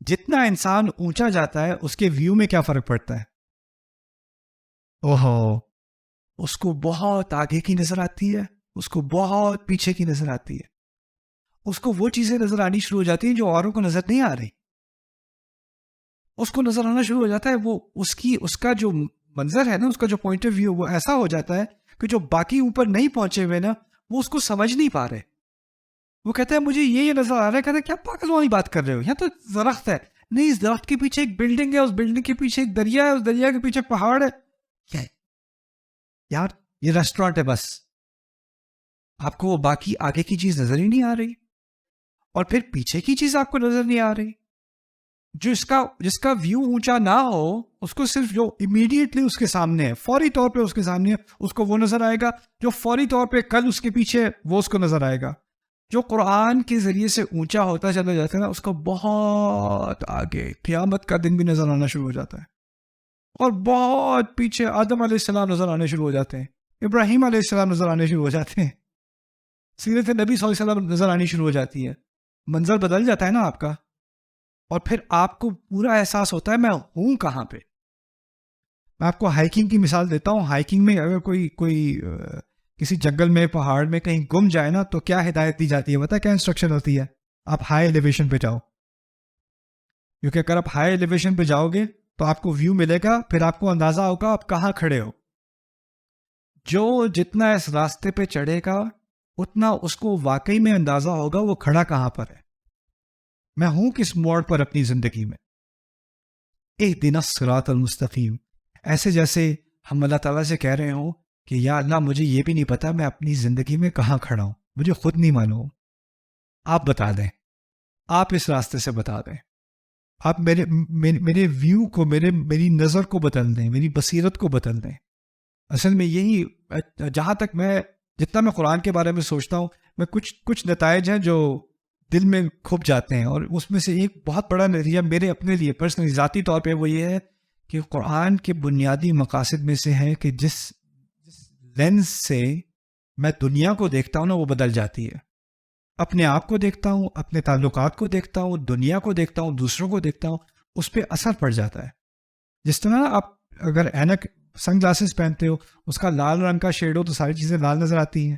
جتنا انسان اونچا جاتا ہے اس کے ویو میں کیا فرق پڑتا ہے؟ اوہو، اس کو بہت آگے کی نظر آتی ہے، اس کو بہت پیچھے کی نظر آتی ہے، اس کو وہ چیزیں نظر آنی شروع ہو جاتی ہیں جو اوروں کو نظر نہیں آ رہی. اس کو نظر آنا شروع ہو جاتا ہے، وہ اس کا جو منظر ہے نا، اس کا جو پوائنٹ آف ویو، وہ ایسا ہو جاتا ہے کہ جو باقی اوپر نہیں پہنچے ہوئے نا، وہ اس کو سمجھ نہیں پا رہے. وہ کہتا ہے مجھے یہ نظر آ رہا ہے. کہتا ہے کیا پاگل والی بات کر رہے ہو، یہاں تو درخت ہے. نہیں، اس درخت کے پیچھے ایک بلڈنگ ہے، اس بلڈنگ کے پیچھے ایک دریا ہے، اس دریا کے پیچھے پہاڑ ہے. کیا ہے یار؟ یہ ریسٹورانٹ ہے بس. آپ کو وہ باقی آگے کی چیز نظر ہی نہیں آ رہی، اور پھر پیچھے کی چیز آپ کو نظر نہیں آ رہی. جس کا ویو اونچا نہ ہو، اس کو صرف جو امیڈیٹلی اس کے سامنے ہے، فوری طور پہ اس کے سامنے ہے، اس کو وہ نظر آئے گا. جو فوری طور پہ کل اس کے پیچھے، وہ اس کو نظر آئے گا. جو قرآن کے ذریعے سے اونچا ہوتا چلا جاتا ہے نا، اس کو بہت آگے قیامت کا دن بھی نظر آنا شروع ہو جاتا ہے، اور بہت پیچھے آدم علیہ السلام نظر آنے شروع ہو جاتے ہیں، ابراہیم علیہ السلام نظر آنے شروع ہو جاتے ہیں، سیرت نبی صلی اللہ علیہ وسلم نظر آنی شروع ہو جاتی ہے. منظر بدل جاتا ہے نا آپ کا، اور پھر آپ کو پورا احساس ہوتا ہے میں ہوں کہاں پہ. میں آپ کو ہائیکنگ کی مثال دیتا ہوں. ہائیکنگ میں اگر کوئی کسی جنگل میں، پہاڑ میں کہیں گم جائے نا، تو کیا ہدایت دی جاتی ہے؟ پتہ ہے کیا انسٹرکشن ہوتی ہے؟ آپ ہائی ایلیویشن پہ جاؤ، کیونکہ اگر آپ ہائی ایلیویشن پہ جاؤ گے تو آپ کو ویو ملے گا، پھر آپ کو اندازہ ہوگا آپ کہاں کھڑے ہو. جو جتنا اس راستے پہ چڑھے گا اتنا اس کو واقعی میں اندازہ ہوگا وہ کھڑا کہاں پر ہے، میں ہوں کس موڑ پر اپنی زندگی میں. اہدنا الصراط المستقیم. ایسے جیسے ہم اللہ تعالیٰ سے کہہ رہے ہوں کہ یا اللہ مجھے یہ بھی نہیں پتا میں اپنی زندگی میں کہاں کھڑا ہوں، مجھے خود نہیں معلوم، آپ بتا دیں، آپ اس راستے سے بتا دیں، آپ میرے ویو کو، میری نظر کو بدل دیں، میری بصیرت کو بدل دیں. اصل میں یہی، جہاں تک جتنا میں قرآن کے بارے میں سوچتا ہوں، میں کچھ نتائج ہیں جو دل میں کھپ جاتے ہیں، اور اس میں سے ایک بہت بڑا نتیجہ میرے اپنے لیے پرسنلی ذاتی طور پہ وہ یہ ہے کہ قرآن کے بنیادی مقاصد میں سے ہے کہ جس لینس سے میں دنیا کو دیکھتا ہوں نا، وہ بدل جاتی ہے. اپنے آپ کو دیکھتا ہوں، اپنے تعلقات کو دیکھتا ہوں، دنیا کو دیکھتا ہوں، دوسروں کو دیکھتا ہوں، اس پہ اثر پڑ جاتا ہے. جس طرح آپ اگر اینک سن گلاسز پہنتے ہو، اس کا لال رنگ کا شیڈ ہو تو ساری چیزیں لال نظر آتی ہیں،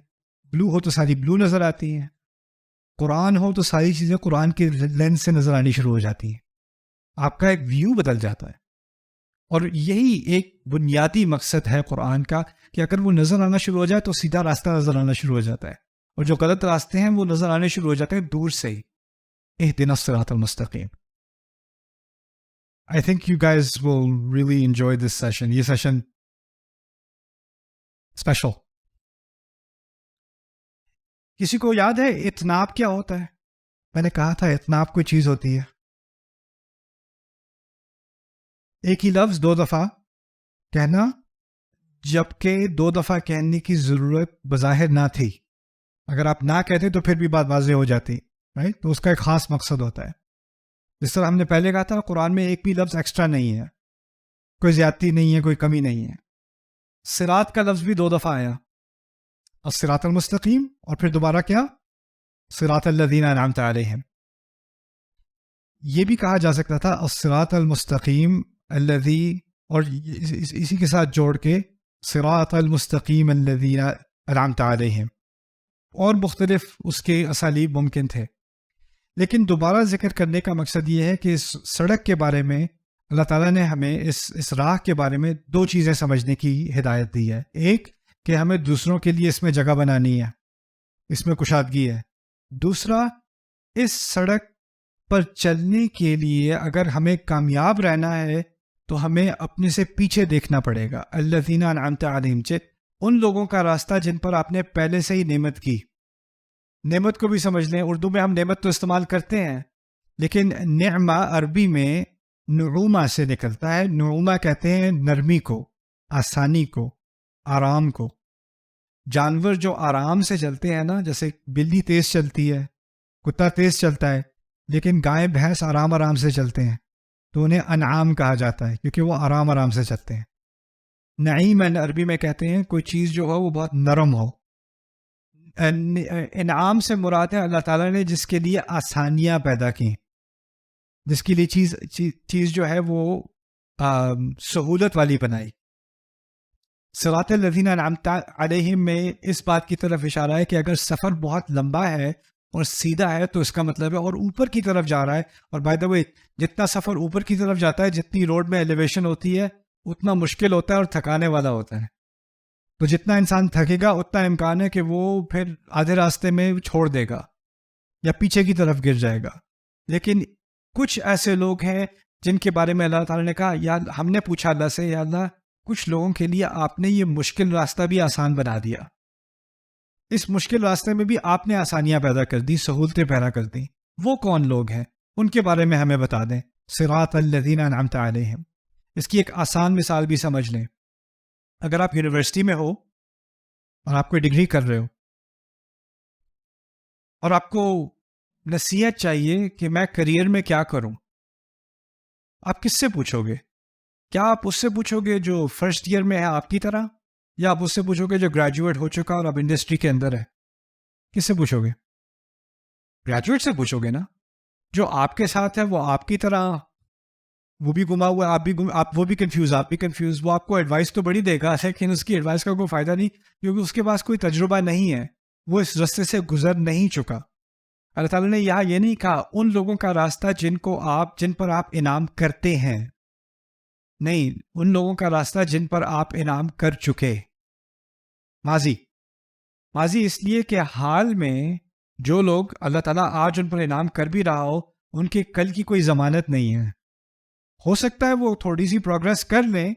بلو ہو تو ساری بلو نظر آتی ہیں. قرآن ہو تو ساری چیزیں قرآن کے لینس سے نظر آنی شروع ہو جاتی ہیں، آپ کا ایک ویو بدل جاتا ہے. اور یہی ایک بنیادی مقصد ہے قرآن کا کہ اگر وہ نظر آنا شروع ہو جائے تو سیدھا راستہ نظر آنا شروع ہو جاتا ہے، اور جو غلط راستے ہیں وہ نظر آنے شروع ہو جاتے ہیں دور سے ہی. اہدنا الصراط المستقیم. I think you guys will really enjoy this session. یہ سیشن اسپیشل. کسی کو یاد ہے اتناب کیا ہوتا ہے؟ میں نے کہا تھا اتناب کوئی چیز ہوتی ہے، ایک ہی لفظ 2 دفعہ کہنا، جبکہ 2 دفعہ کہنے کی ضرورت بظاہر نہ تھی. اگر آپ نہ کہتے تو پھر بھی بات واضح ہو جاتی، رائٹ؟ تو اس کا ایک خاص مقصد ہوتا ہے. جس طرح ہم نے پہلے کہا تھا، قرآن میں ایک بھی لفظ ایکسٹرا نہیں ہے، کوئی زیادتی نہیں ہے، کوئی کمی نہیں ہے. صراط کا لفظ بھی 2 دفعہ آیا، الصراط المستقیم، اور پھر دوبارہ کیا؟ صراط الذین انعمت علیہم. یہ بھی کہا جا سکتا تھا الصراط المستقیم الذی، اور اسی کے ساتھ جوڑ کے صراط المستقیم الذین انعمت علیہم، اور مختلف اس کے اسالیب ممکن تھے. لیکن دوبارہ ذکر کرنے کا مقصد یہ ہے کہ اس سڑک کے بارے میں اللہ تعالیٰ نے ہمیں اس راہ کے بارے میں دو چیزیں سمجھنے کی ہدایت دی ہے. ایک کہ ہمیں دوسروں کے لیے اس میں جگہ بنانی ہے، اس میں کشادگی ہے. دوسرا، اس سڑک پر چلنے کے لیے اگر ہمیں کامیاب رہنا ہے تو ہمیں اپنے سے پیچھے دیکھنا پڑے گا. الذین انعمت علیہم، ان لوگوں کا راستہ جن پر آپ نے پہلے سے ہی نعمت کی. نعمت کو بھی سمجھ لیں، اردو میں ہم نعمت تو استعمال کرتے ہیں، لیکن نعمہ عربی میں نعومہ سے نکلتا ہے. نعومہ کہتے ہیں نرمی کو، آسانی کو، آرام کو. جانور جو آرام سے چلتے ہیں نا، جیسے بلی تیز چلتی ہے، کتا تیز چلتا ہے، لیکن گائے بھینس آرام سے چلتے ہیں، تو انہیں انعام کہا جاتا ہے کیونکہ وہ آرام سے چلتے ہیں. نعیمن عربی میں کہتے ہیں کوئی چیز جو ہو وہ بہت نرم ہو. انعام سے مراد ہے اللہ تعالیٰ نے جس کے لیے آسانیاں پیدا کی، جس کے لیے چیز جو ہے وہ سہولت والی بنائی. صراط الذین انعمت علیہم میں اس بات کی طرف اشارہ ہے کہ اگر سفر بہت لمبا ہے اور سیدھا ہے تو اس کا مطلب ہے اور اوپر کی طرف جا رہا ہے. اور بائی دا وے جتنا سفر اوپر کی طرف جاتا ہے، جتنی روڈ میں ایلیویشن ہوتی ہے، اتنا مشکل ہوتا ہے اور تھکانے والا ہوتا ہے. تو جتنا انسان تھکے گا اتنا امکان ہے کہ وہ پھر آدھے راستے میں چھوڑ دے گا یا پیچھے کی طرف گر جائے گا. لیکن کچھ ایسے لوگ ہیں جن کے بارے میں اللہ تعالیٰ نے کہا، یا ہم نے پوچھا اللہ سے، یا اللہ کچھ لوگوں کے لیے آپ نے یہ مشکل راستہ بھی آسان بنا دیا، اس مشکل راستے میں بھی آپ نے آسانیاں پیدا کر دی، سہولتیں پیدا کر دیں. وہ کون لوگ ہیں؟ ان کے بارے میں ہمیں بتا دیں. صراط الذین انعمت علیہم. اس کی ایک آسان مثال بھی سمجھ لیں. اگر آپ یونیورسٹی میں ہو اور آپ کوئی ڈگری کر رہے ہو اور آپ کو نصیحت چاہیے کہ میں کریئر میں کیا کروں، آپ کس سے پوچھو گے؟ کیا آپ اس سے پوچھو گے جو فرسٹ ایئر میں ہے آپ کی طرح، یا آپ اس سے پوچھو گے جو گریجویٹ ہو چکا اور اب انڈسٹری کے اندر ہے؟ کس سے پوچھو گے؟ گریجویٹ سے پوچھو گے نا. جو آپ کے ساتھ ہے وہ آپ کی طرح، وہ بھی گما ہوا ہے، وہ بھی کنفیوز. وہ آپ کو ایڈوائس تو بڑی دے گا، لیکن اس کی ایڈوائس کا کوئی فائدہ نہیں، کیونکہ اس کے پاس کوئی تجربہ نہیں ہے، وہ اس راستے سے گزر نہیں چکا. اللہ تعالیٰ نے یہاں یہ نہیں کہا ان لوگوں کا راستہ جن پر آپ انعام کرتے ہیں، نہیں، ان لوگوں کا راستہ جن پر آپ انعام کر چکے. ماضی اس لیے کہ حال میں جو لوگ اللہ تعالیٰ آج ان پر انعام کر بھی رہا ہو، ان کے کل کی کوئی ضمانت نہیں ہے. ہو سکتا ہے وہ تھوڑی سی پروگرس کر لیں،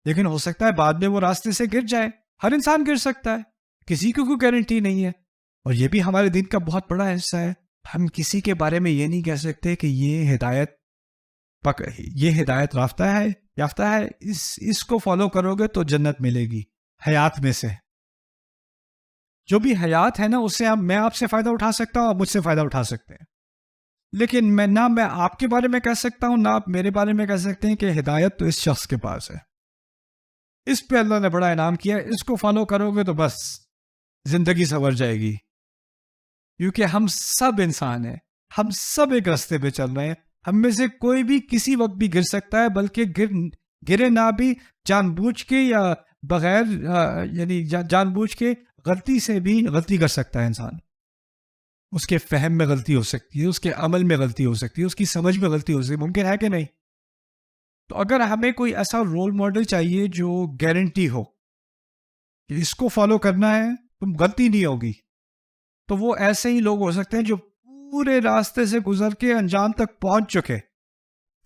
لیکن ہو سکتا ہے بعد میں وہ راستے سے گر جائے. ہر انسان گر سکتا ہے، کسی کو کوئی گارنٹی نہیں ہے. اور یہ بھی ہمارے دین کا بہت بڑا حصہ ہے. ہم کسی کے بارے میں یہ نہیں کہہ سکتے کہ یہ ہدایت یافتہ ہے، اس کو فالو کرو گے تو جنت ملے گی. حیات میں سے جو بھی حیات ہے نا، اس سے میں آپ سے فائدہ اٹھا سکتا ہوں، آپ مجھ سے فائدہ اٹھا سکتے ہیں. لیکن میں آپ کے بارے میں کہہ سکتا ہوں، نہ آپ میرے بارے میں کہہ سکتے ہیں کہ ہدایت تو اس شخص کے پاس ہے، اس پہ اللہ نے بڑا انعام کیا، اس کو فالو کرو گے تو بس زندگی سنور جائے گی. کیونکہ ہم سب انسان ہیں، ہم سب ایک راستے پہ چل رہے ہیں. ہم میں سے کوئی بھی کسی وقت بھی گر سکتا ہے، بلکہ گرے نہ بھی جان بوجھ کے یا بغیر یعنی جان بوجھ کے غلطی سے بھی غلطی کر سکتا ہے انسان. اس کے فہم میں غلطی ہو سکتی ہے، اس کے عمل میں غلطی ہو سکتی ہے، اس کی سمجھ میں غلطی ہو سکتی ہے. ممکن ہے کہ نہیں؟ تو اگر ہمیں کوئی ایسا رول ماڈل چاہیے جو گارنٹی ہو کہ اس کو فالو کرنا ہے تم غلطی نہیں ہوگی، تو وہ ایسے ہی لوگ ہو سکتے ہیں جو پورے راستے سے گزر کے انجام تک پہنچ چکے،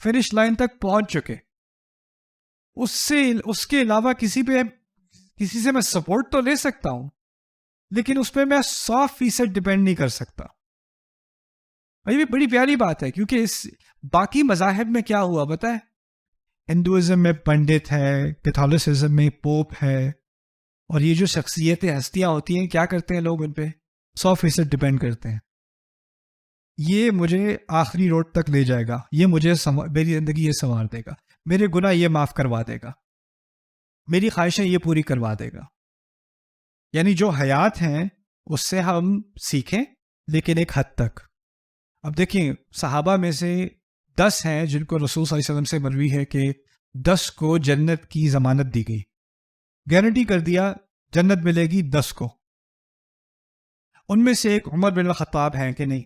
فنش لائن تک پہنچ چکے. اس کے علاوہ کسی سے میں سپورٹ تو لے سکتا ہوں، لیکن اس پہ میں 100% ڈیپینڈ نہیں کر سکتا. یہ بھی بڑی پیاری بات ہے، کیونکہ اس باقی مذاہب میں کیا ہوا بتائے؟ ہندوازم میں پنڈت ہے، کیتھولسزم میں پوپ ہے، اور یہ جو شخصیتیں ہستیاں ہوتی ہیں کیا کرتے ہیں لوگ ان پہ 100% ڈیپینڈ کرتے ہیں. یہ مجھے آخری روڈ تک لے جائے گا، یہ مجھے میری زندگی یہ سنوار دے گا، میرے گناہ یہ معاف کروا دے گا، میری خواہشیں یہ پوری کروا دے گا. یعنی جو حیات ہیں اس سے ہم سیکھیں، لیکن ایک حد تک. اب دیکھیں، صحابہ میں سے 10 ہیں جن کو رسول صلی اللہ علیہ وسلم سے مروی ہے کہ 10 کو جنت کی ضمانت دی گئی، گارنٹی کر دیا جنت ملے گی 10 کو. ان میں سے ایک عمر بن الخطاب ہیں کہ نہیں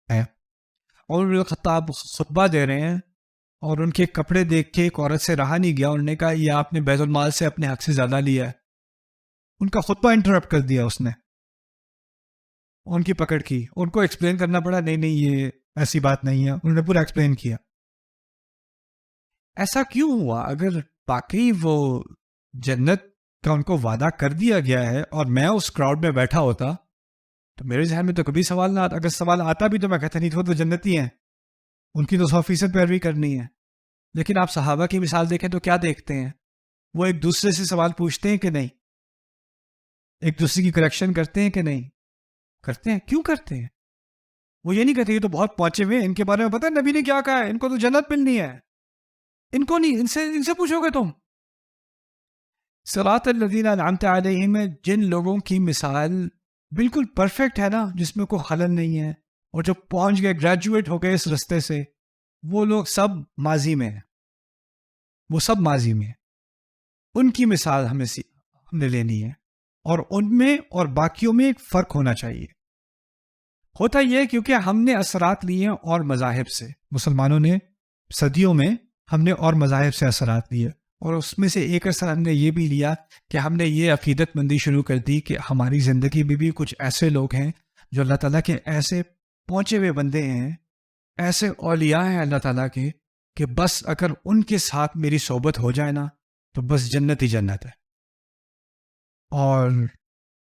ہے؟ عمر بن الخطاب خطبہ دے رہے ہیں اور ان کے کپڑے دیکھ کے ایک عورت سے رہا نہیں گیا، انہوں نے کہا یہ آپ نے بیت المال سے اپنے حق سے زیادہ لیا ہے. ان کا خطبہ انٹرپٹ کر دیا اس نے، ان کی پکڑ کی، ان کو ایکسپلین کرنا پڑا، نہیں یہ ایسی بات نہیں ہے. انہوں نے پورا ایکسپلین کیا. ایسا کیوں ہوا؟ اگر باقی وہ جنت کا ان کو وعدہ کر دیا گیا ہے اور میں اس کراؤڈ میں بیٹھا ہوتا تو میرے ذہن میں تو کبھی سوال نہ آتا. اگر سوال آتا بھی تو میں کہتا نہیں، تو جنتی ہیں، ان کی تو 100% پیروی کرنی ہے. لیکن آپ صحابہ کی مثال دیکھیں تو کیا دیکھتے ہیں؟ وہ ایک دوسرے سے سوال پوچھتے ہیں کہ نہیں؟ ایک دوسرے کی کریکشن کرتے ہیں کہ نہیں؟ کرتے ہیں. کیوں کرتے ہیں؟ وہ یہ نہیں کہتے یہ تو بہت پہنچے ہوئے ہیں، ان کے بارے میں پتہ ہے نبی نے کیا کہا ہے، ان کو تو جنت ملنی ہے، ان کو نہیں، ان سے پوچھو گے تم. صراط الذین انعمت علیہم میں جن لوگوں کی مثال بالکل پرفیکٹ ہے نا، جس میں کوئی خلل نہیں ہے، اور جو پہنچ گئے، گریجویٹ ہو گئے اس رستے سے، وہ لوگ سب ماضی میں ہیں، وہ سب ماضی میں ہیں. ان کی مثال ہم نے لینی ہے، اور ان میں اور باقیوں میں ایک فرق ہونا چاہیے. ہوتا یہ کیونکہ ہم نے اثرات لیے ہیں اور مذاہب سے، مسلمانوں نے صدیوں میں ہم نے اور مذاہب سے اثرات لیے، اور اس میں سے ایک اثر ہم نے یہ بھی لیا کہ ہم نے یہ عقیدت مندی شروع کر دی کہ ہماری زندگی میں بھی کچھ ایسے لوگ ہیں جو اللہ تعالیٰ کے ایسے پہنچے ہوئے بندے ہیں، ایسے اولیاء ہیں اللہ تعالیٰ کے، کہ بس اگر ان کے ساتھ میری صحبت ہو جائے نا تو بس جنت ہی جنت ہے. اور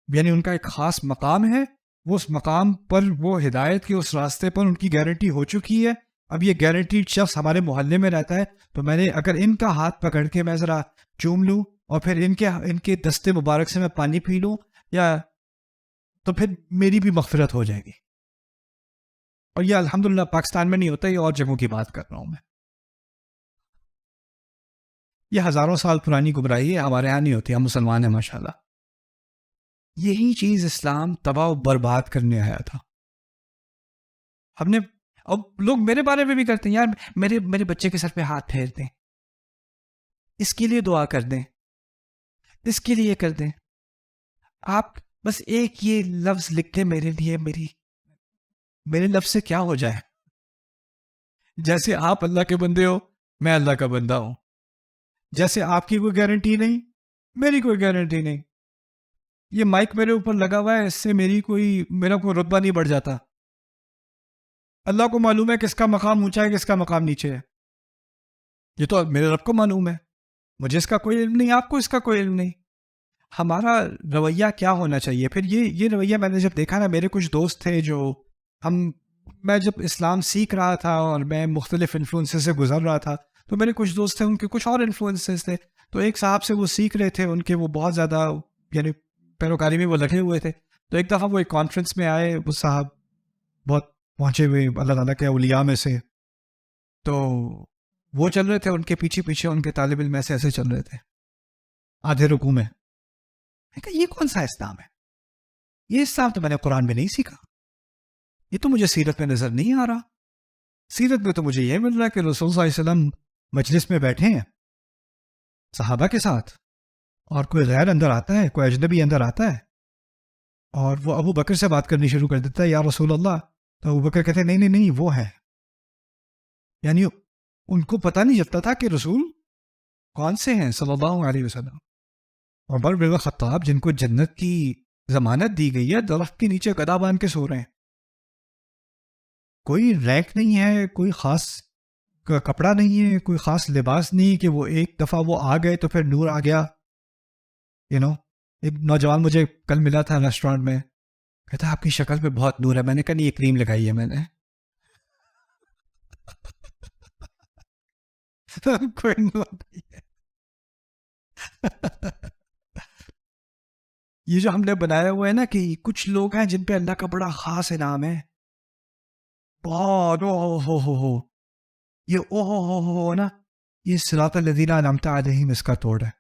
یعنی ان کا ایک خاص مقام ہے، وہ اس مقام پر، وہ ہدایت کے اس راستے پر ان کی گارنٹی ہو چکی ہے. اب یہ گارنٹیڈ شخص ہمارے محلے میں رہتا ہے، تو میں نے اگر ان کا ہاتھ پکڑ کے میں ذرا چوم لوں اور پھر ان کے دستے مبارک سے میں پانی پی لوں، یا تو پھر میری بھی مغفرت ہو جائے گی. اور یہ الحمدللہ پاکستان میں نہیں ہوتا، یہ اور جگہوں کی بات کر رہا ہوں میں. یہ ہزاروں سال پرانی گمراہی ہے، ہمارے ہاں نہیں ہوتی، ہم مسلمان ہیں ماشاءاللہ. یہی چیز اسلام تباہ و برباد کرنے آیا تھا. ہم نے، اب لوگ میرے بارے میں بھی کرتے ہیں، یار میرے بچے کے سر پہ ہاتھ پھیر دیں، اس کے لیے دعا کر دیں، اس کے لیے کر دیں. آپ بس ایک یہ لفظ لکھ دیں میرے لیے، میرے لفظ سے کیا ہو جائے. جیسے آپ اللہ کے بندے ہو، میں اللہ کا بندہ ہوں. جیسے آپ کی کوئی گارنٹی نہیں، میری کوئی گارنٹی نہیں. یہ مائک میرے اوپر لگا ہوا ہے، اس سے میرا کوئی رتبہ نہیں بڑھ جاتا. اللہ کو معلوم ہے کس کا مقام اونچا ہے، کس کا مقام نیچے ہے. یہ تو میرے رب کو معلوم ہے، مجھے اس کا کوئی علم نہیں، آپ کو اس کا کوئی علم نہیں. ہمارا رویہ کیا ہونا چاہیے پھر؟ یہ رویہ میں نے جب دیکھا نا، میرے کچھ دوست تھے جو میں جب اسلام سیکھ رہا تھا اور میں مختلف انفلوئنسز سے گزر رہا تھا، تو میرے کچھ دوست تھے، ان کے کچھ اور انفلوئنسز تھے. تو ایک صاحب سے وہ سیکھ رہے تھے، ان کے وہ بہت زیادہ یعنی پیروکاری میں وہ لگے ہوئے تھے. تو ایک دفعہ وہ ایک کانفرنس میں آئے، وہ صاحب بہت پہنچے ہوئے اللہ تعالیٰ کے اولیاء میں سے، تو وہ چل رہے تھے، ان کے پیچھے پیچھے ان کے طالب علم ایسے چل رہے تھے آدھے رکوع میں. میں کہا یہ کون سا اسلام ہے؟ یہ اسلام تو میں نے قرآن میں نہیں سیکھا، یہ تو مجھے سیرت میں نظر نہیں آ رہا. سیرت میں تو مجھے یہ مل رہا ہے کہ رسول صلی اللہ علیہ وسلم مجلس میں بیٹھے ہیں صحابہ کے ساتھ، اور کوئی غیر اندر آتا ہے، کوئی اجنبی اندر آتا ہے، اور وہ ابو بکر سے بات کرنی شروع کر دیتا ہے، یا رسول اللہ. تو ابو بکر کہتے ہیں نہیں وہ ہے. یعنی ان کو پتہ نہیں چلتا تھا کہ رسول کون سے ہیں صلی اللہ علیہ وسلم. عمر بن الخطاب جن کو جنت کی ضمانت دی گئی ہے، درخت کے نیچے گدا باندھ کے سو رہے ہیں. کوئی رینک نہیں ہے، کوئی خاص کپڑا نہیں ہے، کوئی خاص لباس نہیں کہ وہ ایک دفعہ وہ آ گئے تو پھر نور آ گیا. ایک نوجوان مجھے کل ملا تھا ریسٹورینٹ میں، کہتا آپ کی شکل پہ بہت نور ہے. میں نے کہا نہیں، یہ کریم لگائی ہے میں نے. کوئی نور نہیں ہے. یہ جو ہم نے بنایا ہوا ہے نا کہ کچھ لوگ ہیں جن پہ اللہ کا بڑا خاص انعام ہے، بہت ہو یہ ہو نا، یہ صراط الذین انعمت علیہم اس کا توڑ ہے.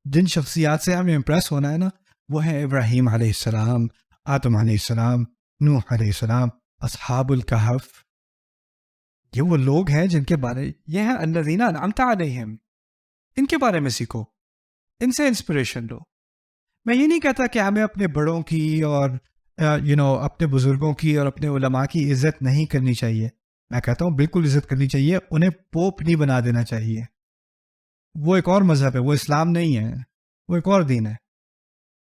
جن شخصیات سے ہمیں امپریس ہونا ہے نا، وہ ہیں ابراہیم علیہ السلام، آدم علیہ السلام، نوح علیہ السلام، اصحاب الکہف. یہ وہ لوگ ہیں جن کے بارے یہ ہیں الذین انعمت علیہم، ان کے بارے میں سیکھو، ان سے انسپریشن لو. میں یہ نہیں کہتا کہ ہمیں اپنے بڑوں کی اور اپنے بزرگوں کی اور اپنے علماء کی عزت نہیں کرنی چاہیے. میں کہتا ہوں بالکل عزت کرنی چاہیے. انہیں پوپ نہیں بنا دینا چاہیے. وہ ایک اور مذہب ہے، وہ اسلام نہیں ہے، وہ ایک اور دین ہے.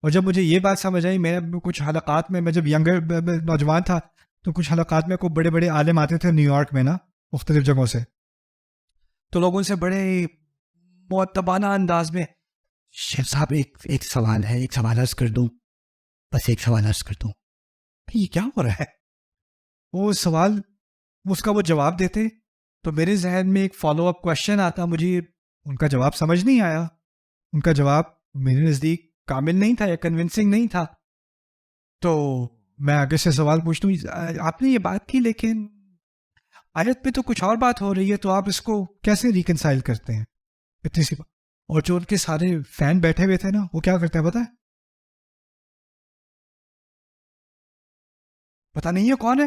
اور جب مجھے یہ بات سمجھ آئی، میں کچھ حلقات میں جب ینگر نوجوان تھا تو کچھ حلقات میں کو بڑے بڑے عالم آتے تھے نیو یارک میں نا، مختلف جگہوں سے، تو لوگوں سے بڑے مؤدبانہ انداز میں، شیخ صاحب ایک سوال ہے، ایک سوال عرض کر دوں، بس ایک سوال عرض کر دوں. یہ کیا ہو رہا ہے؟ وہ سوال اس کا وہ جواب دیتے تو میرے ذہن میں ایک فالو اپ کوشچن آتا. مجھے ان کا جواب سمجھ نہیں آیا، ان کا جواب میرے نزدیک کامل نہیں تھا یا کنونسنگ نہیں تھا. تو میں آگے سے سوال پوچھتا ہوں، آپ نے یہ بات کی لیکن آیت میں تو کچھ اور بات ہو رہی ہے، تو آپ اس کو کیسے ریکنسائل کرتے ہیں؟ اتنی سی بات. اور جو ان کے سارے فین بیٹھے ہوئے تھے نا، وہ کیا کرتے ہیں پتہ نہیں ہے کون ہے.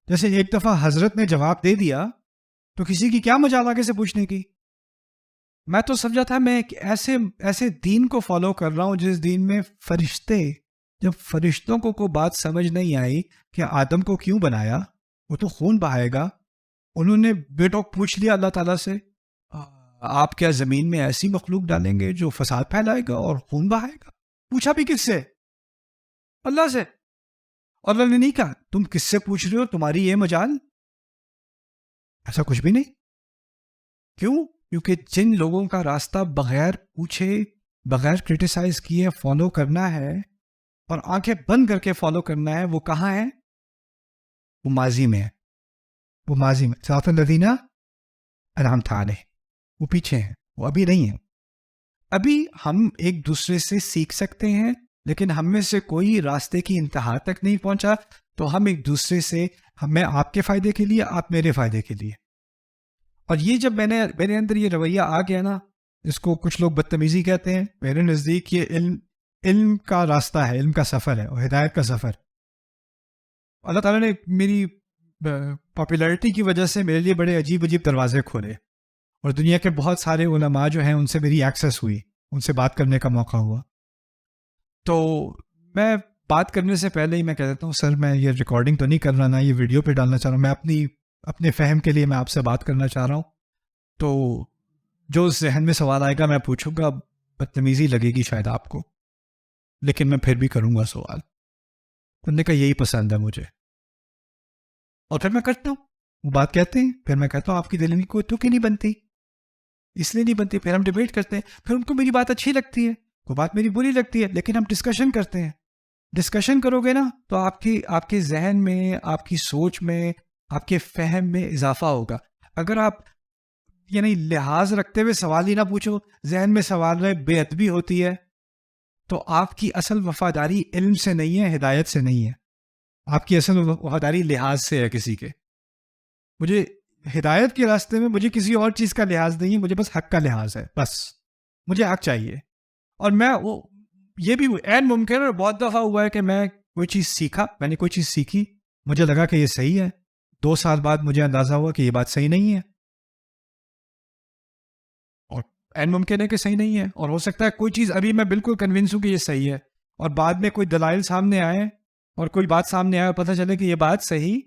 جیسے ایک دفعہ حضرت نے جواب دے دیا تو کسی کی کیا مجال آگے سے پوچھنے کی. میں تو سمجھا تھا میں ایک ایسے دین کو فالو کر رہا ہوں جس دین میں فرشتے، جب فرشتوں کو کوئی بات سمجھ نہیں آئی کہ آدم کو کیوں بنایا، وہ تو خون بہائے گا. انہوں نے بیٹوں پوچھ لیا اللہ تعالیٰ سے، آپ کیا زمین میں ایسی مخلوق ڈالیں گے جو فساد پھیلائے گا اور خون بہائے گا؟ پوچھا بھی کس سے؟ اللہ سے. اور اللہ نے نہیں کہا تم کس سے پوچھ رہے ہو، تمہاری یہ مجال؟ ایسا کچھ بھی نہیں. کیوں؟ کیونکہ جن لوگوں کا راستہ بغیر پوچھے، بغیر کرٹیسائز کیے فالو کرنا ہے اور آنکھیں بند کر کے فالو کرنا ہے، وہ کہاں ہے؟ وہ ماضی میں ہے. وہ ماضی میں صراط الذین انعمت علیہم، وہ پیچھے ہیں، وہ ابھی نہیں ہیں. ابھی ہم ایک دوسرے سے سیکھ سکتے ہیں، لیکن ہم میں سے کوئی راستے کی انتہا تک نہیں پہنچا. تو ہم ایک دوسرے سے، میں آپ کے فائدے کے لیے، آپ میرے فائدے کے لیے. اور یہ جب میرے اندر یہ رویہ آ گیا نا، اس کو کچھ لوگ بدتمیزی کہتے ہیں، میرے نزدیک یہ علم کا راستہ ہے، علم کا سفر ہے اور ہدایت کا سفر. اللہ تعالیٰ نے میری پاپولیرٹی کی وجہ سے میرے لیے بڑے عجیب دروازے کھولے، اور دنیا کے بہت سارے علماء جو ہیں ان سے میری ایکسیس ہوئی، ان سے بات کرنے کا موقع ہوا. تو میں بات کرنے سے پہلے ہی میں کہہ دیتا ہوں، سر میں یہ ریکارڈنگ تو نہیں کر رہا، نہ یہ ویڈیو پہ ڈالنا چاہ رہا ہوں، میں اپنے فہم کے لیے میں آپ سے بات کرنا چاہ رہا ہوں. تو جو ذہن میں سوال آئے گا میں پوچھوں گا، بدتمیزی لگے گی شاید آپ کو، لیکن میں پھر بھی کروں گا سوال. کرنے کا یہی پسند ہے مجھے، اور پھر میں کرتا ہوں. وہ بات کہتے ہیں، پھر میں کہتا ہوں آپ کی دل میں کوئی تک ہی نہیں بنتی، اس لیے نہیں بنتی. پھر ہم ڈیبیٹ کرتے ہیں، پھر ان کو میری بات اچھی لگتی ہے، کوئی بات میری بری لگتی ہے، لیکن ہم ڈسکشن کرتے ہیں. ڈسکشن کرو گے نا تو آپ کے ذہن میں، آپ کی سوچ میں، آپ کے فہم میں اضافہ ہوگا. اگر آپ لحاظ رکھتے ہوئے سوال ہی نہ پوچھو، ذہن میں سوال رہے، بے ادبی ہوتی ہے، تو آپ کی اصل وفاداری علم سے نہیں ہے، ہدایت سے نہیں ہے. آپ کی اصل وفاداری لحاظ سے ہے کسی کے. مجھے ہدایت کے راستے میں مجھے کسی اور چیز کا لحاظ نہیں ہے، مجھے بس حق کا لحاظ ہے. بس مجھے حق چاہیے. اور یہ بھی عین ممکن ہے، اور بہت دفعہ ہوا ہے کہ میں کوئی چیز سیکھا، میں نے کوئی چیز سیکھی، مجھے لگا کہ یہ صحیح ہے، 2 سال بعد مجھے اندازہ ہوا کہ یہ بات صحیح نہیں ہے. اور عین ممکن ہے کہ صحیح نہیں ہے، اور ہو سکتا ہے کوئی چیز ابھی میں بالکل کنونس ہوں کہ یہ صحیح ہے، اور بعد میں کوئی دلائل سامنے آئے اور کوئی بات سامنے آئے اور پتہ چلے کہ یہ بات صحیح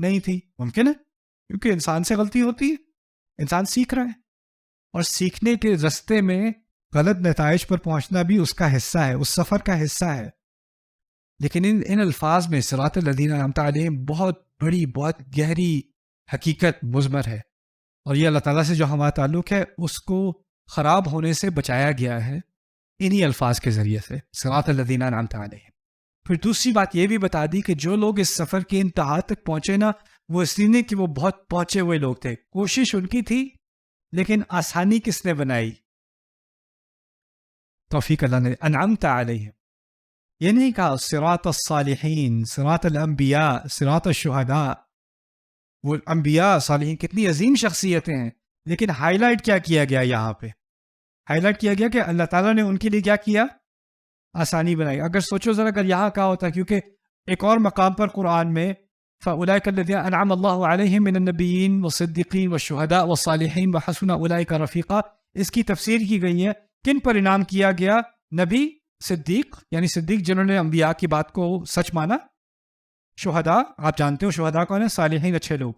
نہیں تھی. ممکن ہے، کیونکہ انسان سے غلطی ہوتی ہے، انسان سیکھ رہا ہے، اور سیکھنے کے رستے میں غلط نتائج پر پہنچنا بھی اس کا حصہ ہے، اس سفر کا حصہ ہے. لیکن ان الفاظ میں صراط الذین انعمت علیہم بہت بڑی، بہت گہری حقیقت مضمر ہے، اور یہ اللہ تعالیٰ سے جو ہمارا تعلق ہے اس کو خراب ہونے سے بچایا گیا ہے انہی الفاظ کے ذریعے سے، صراط الذین انعمت علیہم. پھر دوسری بات یہ بھی بتا دی کہ جو لوگ اس سفر کی انتہا تک پہنچے نا، وہ اس لیے کہ وہ بہت پہنچے ہوئے لوگ تھے، کوشش ان کی تھی، لیکن آسانی کس نے بنائی؟ توفیق اللہ نے. انعمت علیہم یہ نہیں کہا صراط الصالحین، صراط الانبیاء، صراط الشہداء. وہ انبیاء صالحین کتنی عظیم شخصیتیں ہیں، لیکن ہائی لائٹ کیا کیا گیا یہاں پہ؟ ہائی لائٹ کیا گیا کہ اللہ تعالیٰ نے ان کے لیے کیا کیا؟ آسانی بنائی. اگر سوچو ذرا، اگر یہاں کہا ہوتا، کیونکہ ایک اور مقام پر قرآن میں فَأُولَٰئِكَ الَّذِينَ أَنْعَمَ اللَّهُ عَلَيْهِم مِّنَ النَّبِيِّينَ وَالصِّدِّيقِينَ وَالشُّهَدَاءِ وَالصَّالِحِينَ وَحَسُنَ أُولَٰئِكَ رَفِيقًا. اس کی تفسیر کی گئی ہے کن پر انعام کیا گیا؟ نبی، صدیق یعنی صدیق جنہوں نے انبیاء کی بات کو سچ مانا، شہداء آپ جانتے ہو شہداء کون ہیں، صالحین اچھے لوگ.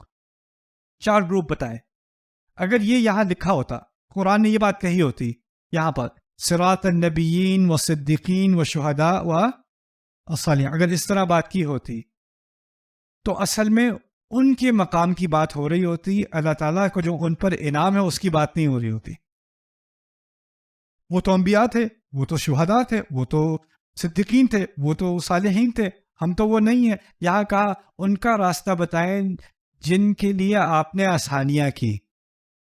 4 گروپ بتائے. اگر یہ یہاں لکھا ہوتا، قرآن نے یہ بات کہی ہوتی یہاں پر صراط النبیین والصدیقین والشہداء والصالحین، اگر اس طرح بات کی ہوتی تو اصل میں ان کے مقام کی بات ہو رہی ہوتی، اللہ تعالیٰ کو جو ان پر انعام ہے اس کی بات نہیں ہو رہی ہوتی. وہ تو انبیاء تھے، وہ تو شہداء تھے، وہ تو صدیقین تھے، وہ تو صالحین تھے، ہم تو وہ نہیں ہیں. یہاں کہا ان کا راستہ بتائیں جن کے لیے آپ نے آسانیاں کی.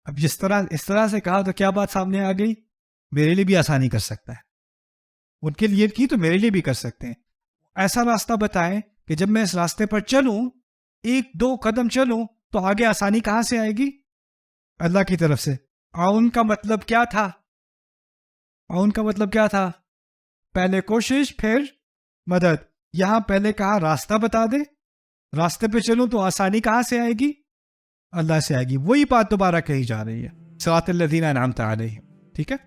اب اس طرح سے کہا تو کیا بات سامنے آ گئی؟ میرے لیے بھی آسانی کر سکتا ہے، ان کے لیے کی تو میرے لیے بھی کر سکتے ہیں. ایسا راستہ بتائیں کہ جب میں اس راستے پر چلوں، 1-2 قدم چلوں تو آگے آسانی کہاں سے آئے گی؟ اللہ کی طرف سے. عون کا مطلب کیا تھا؟ عون کا مطلب کیا تھا؟ پہلے کوشش پھر مدد. یہاں پہلے کہا راستہ بتا دے، راستے پہ چلوں تو آسانی کہاں سے آئے گی؟ اللہ سے آئے گی. وہی بات دوبارہ کہی جا رہی ہے، صراط الذین انعمت علیہم. ٹھیک ہے.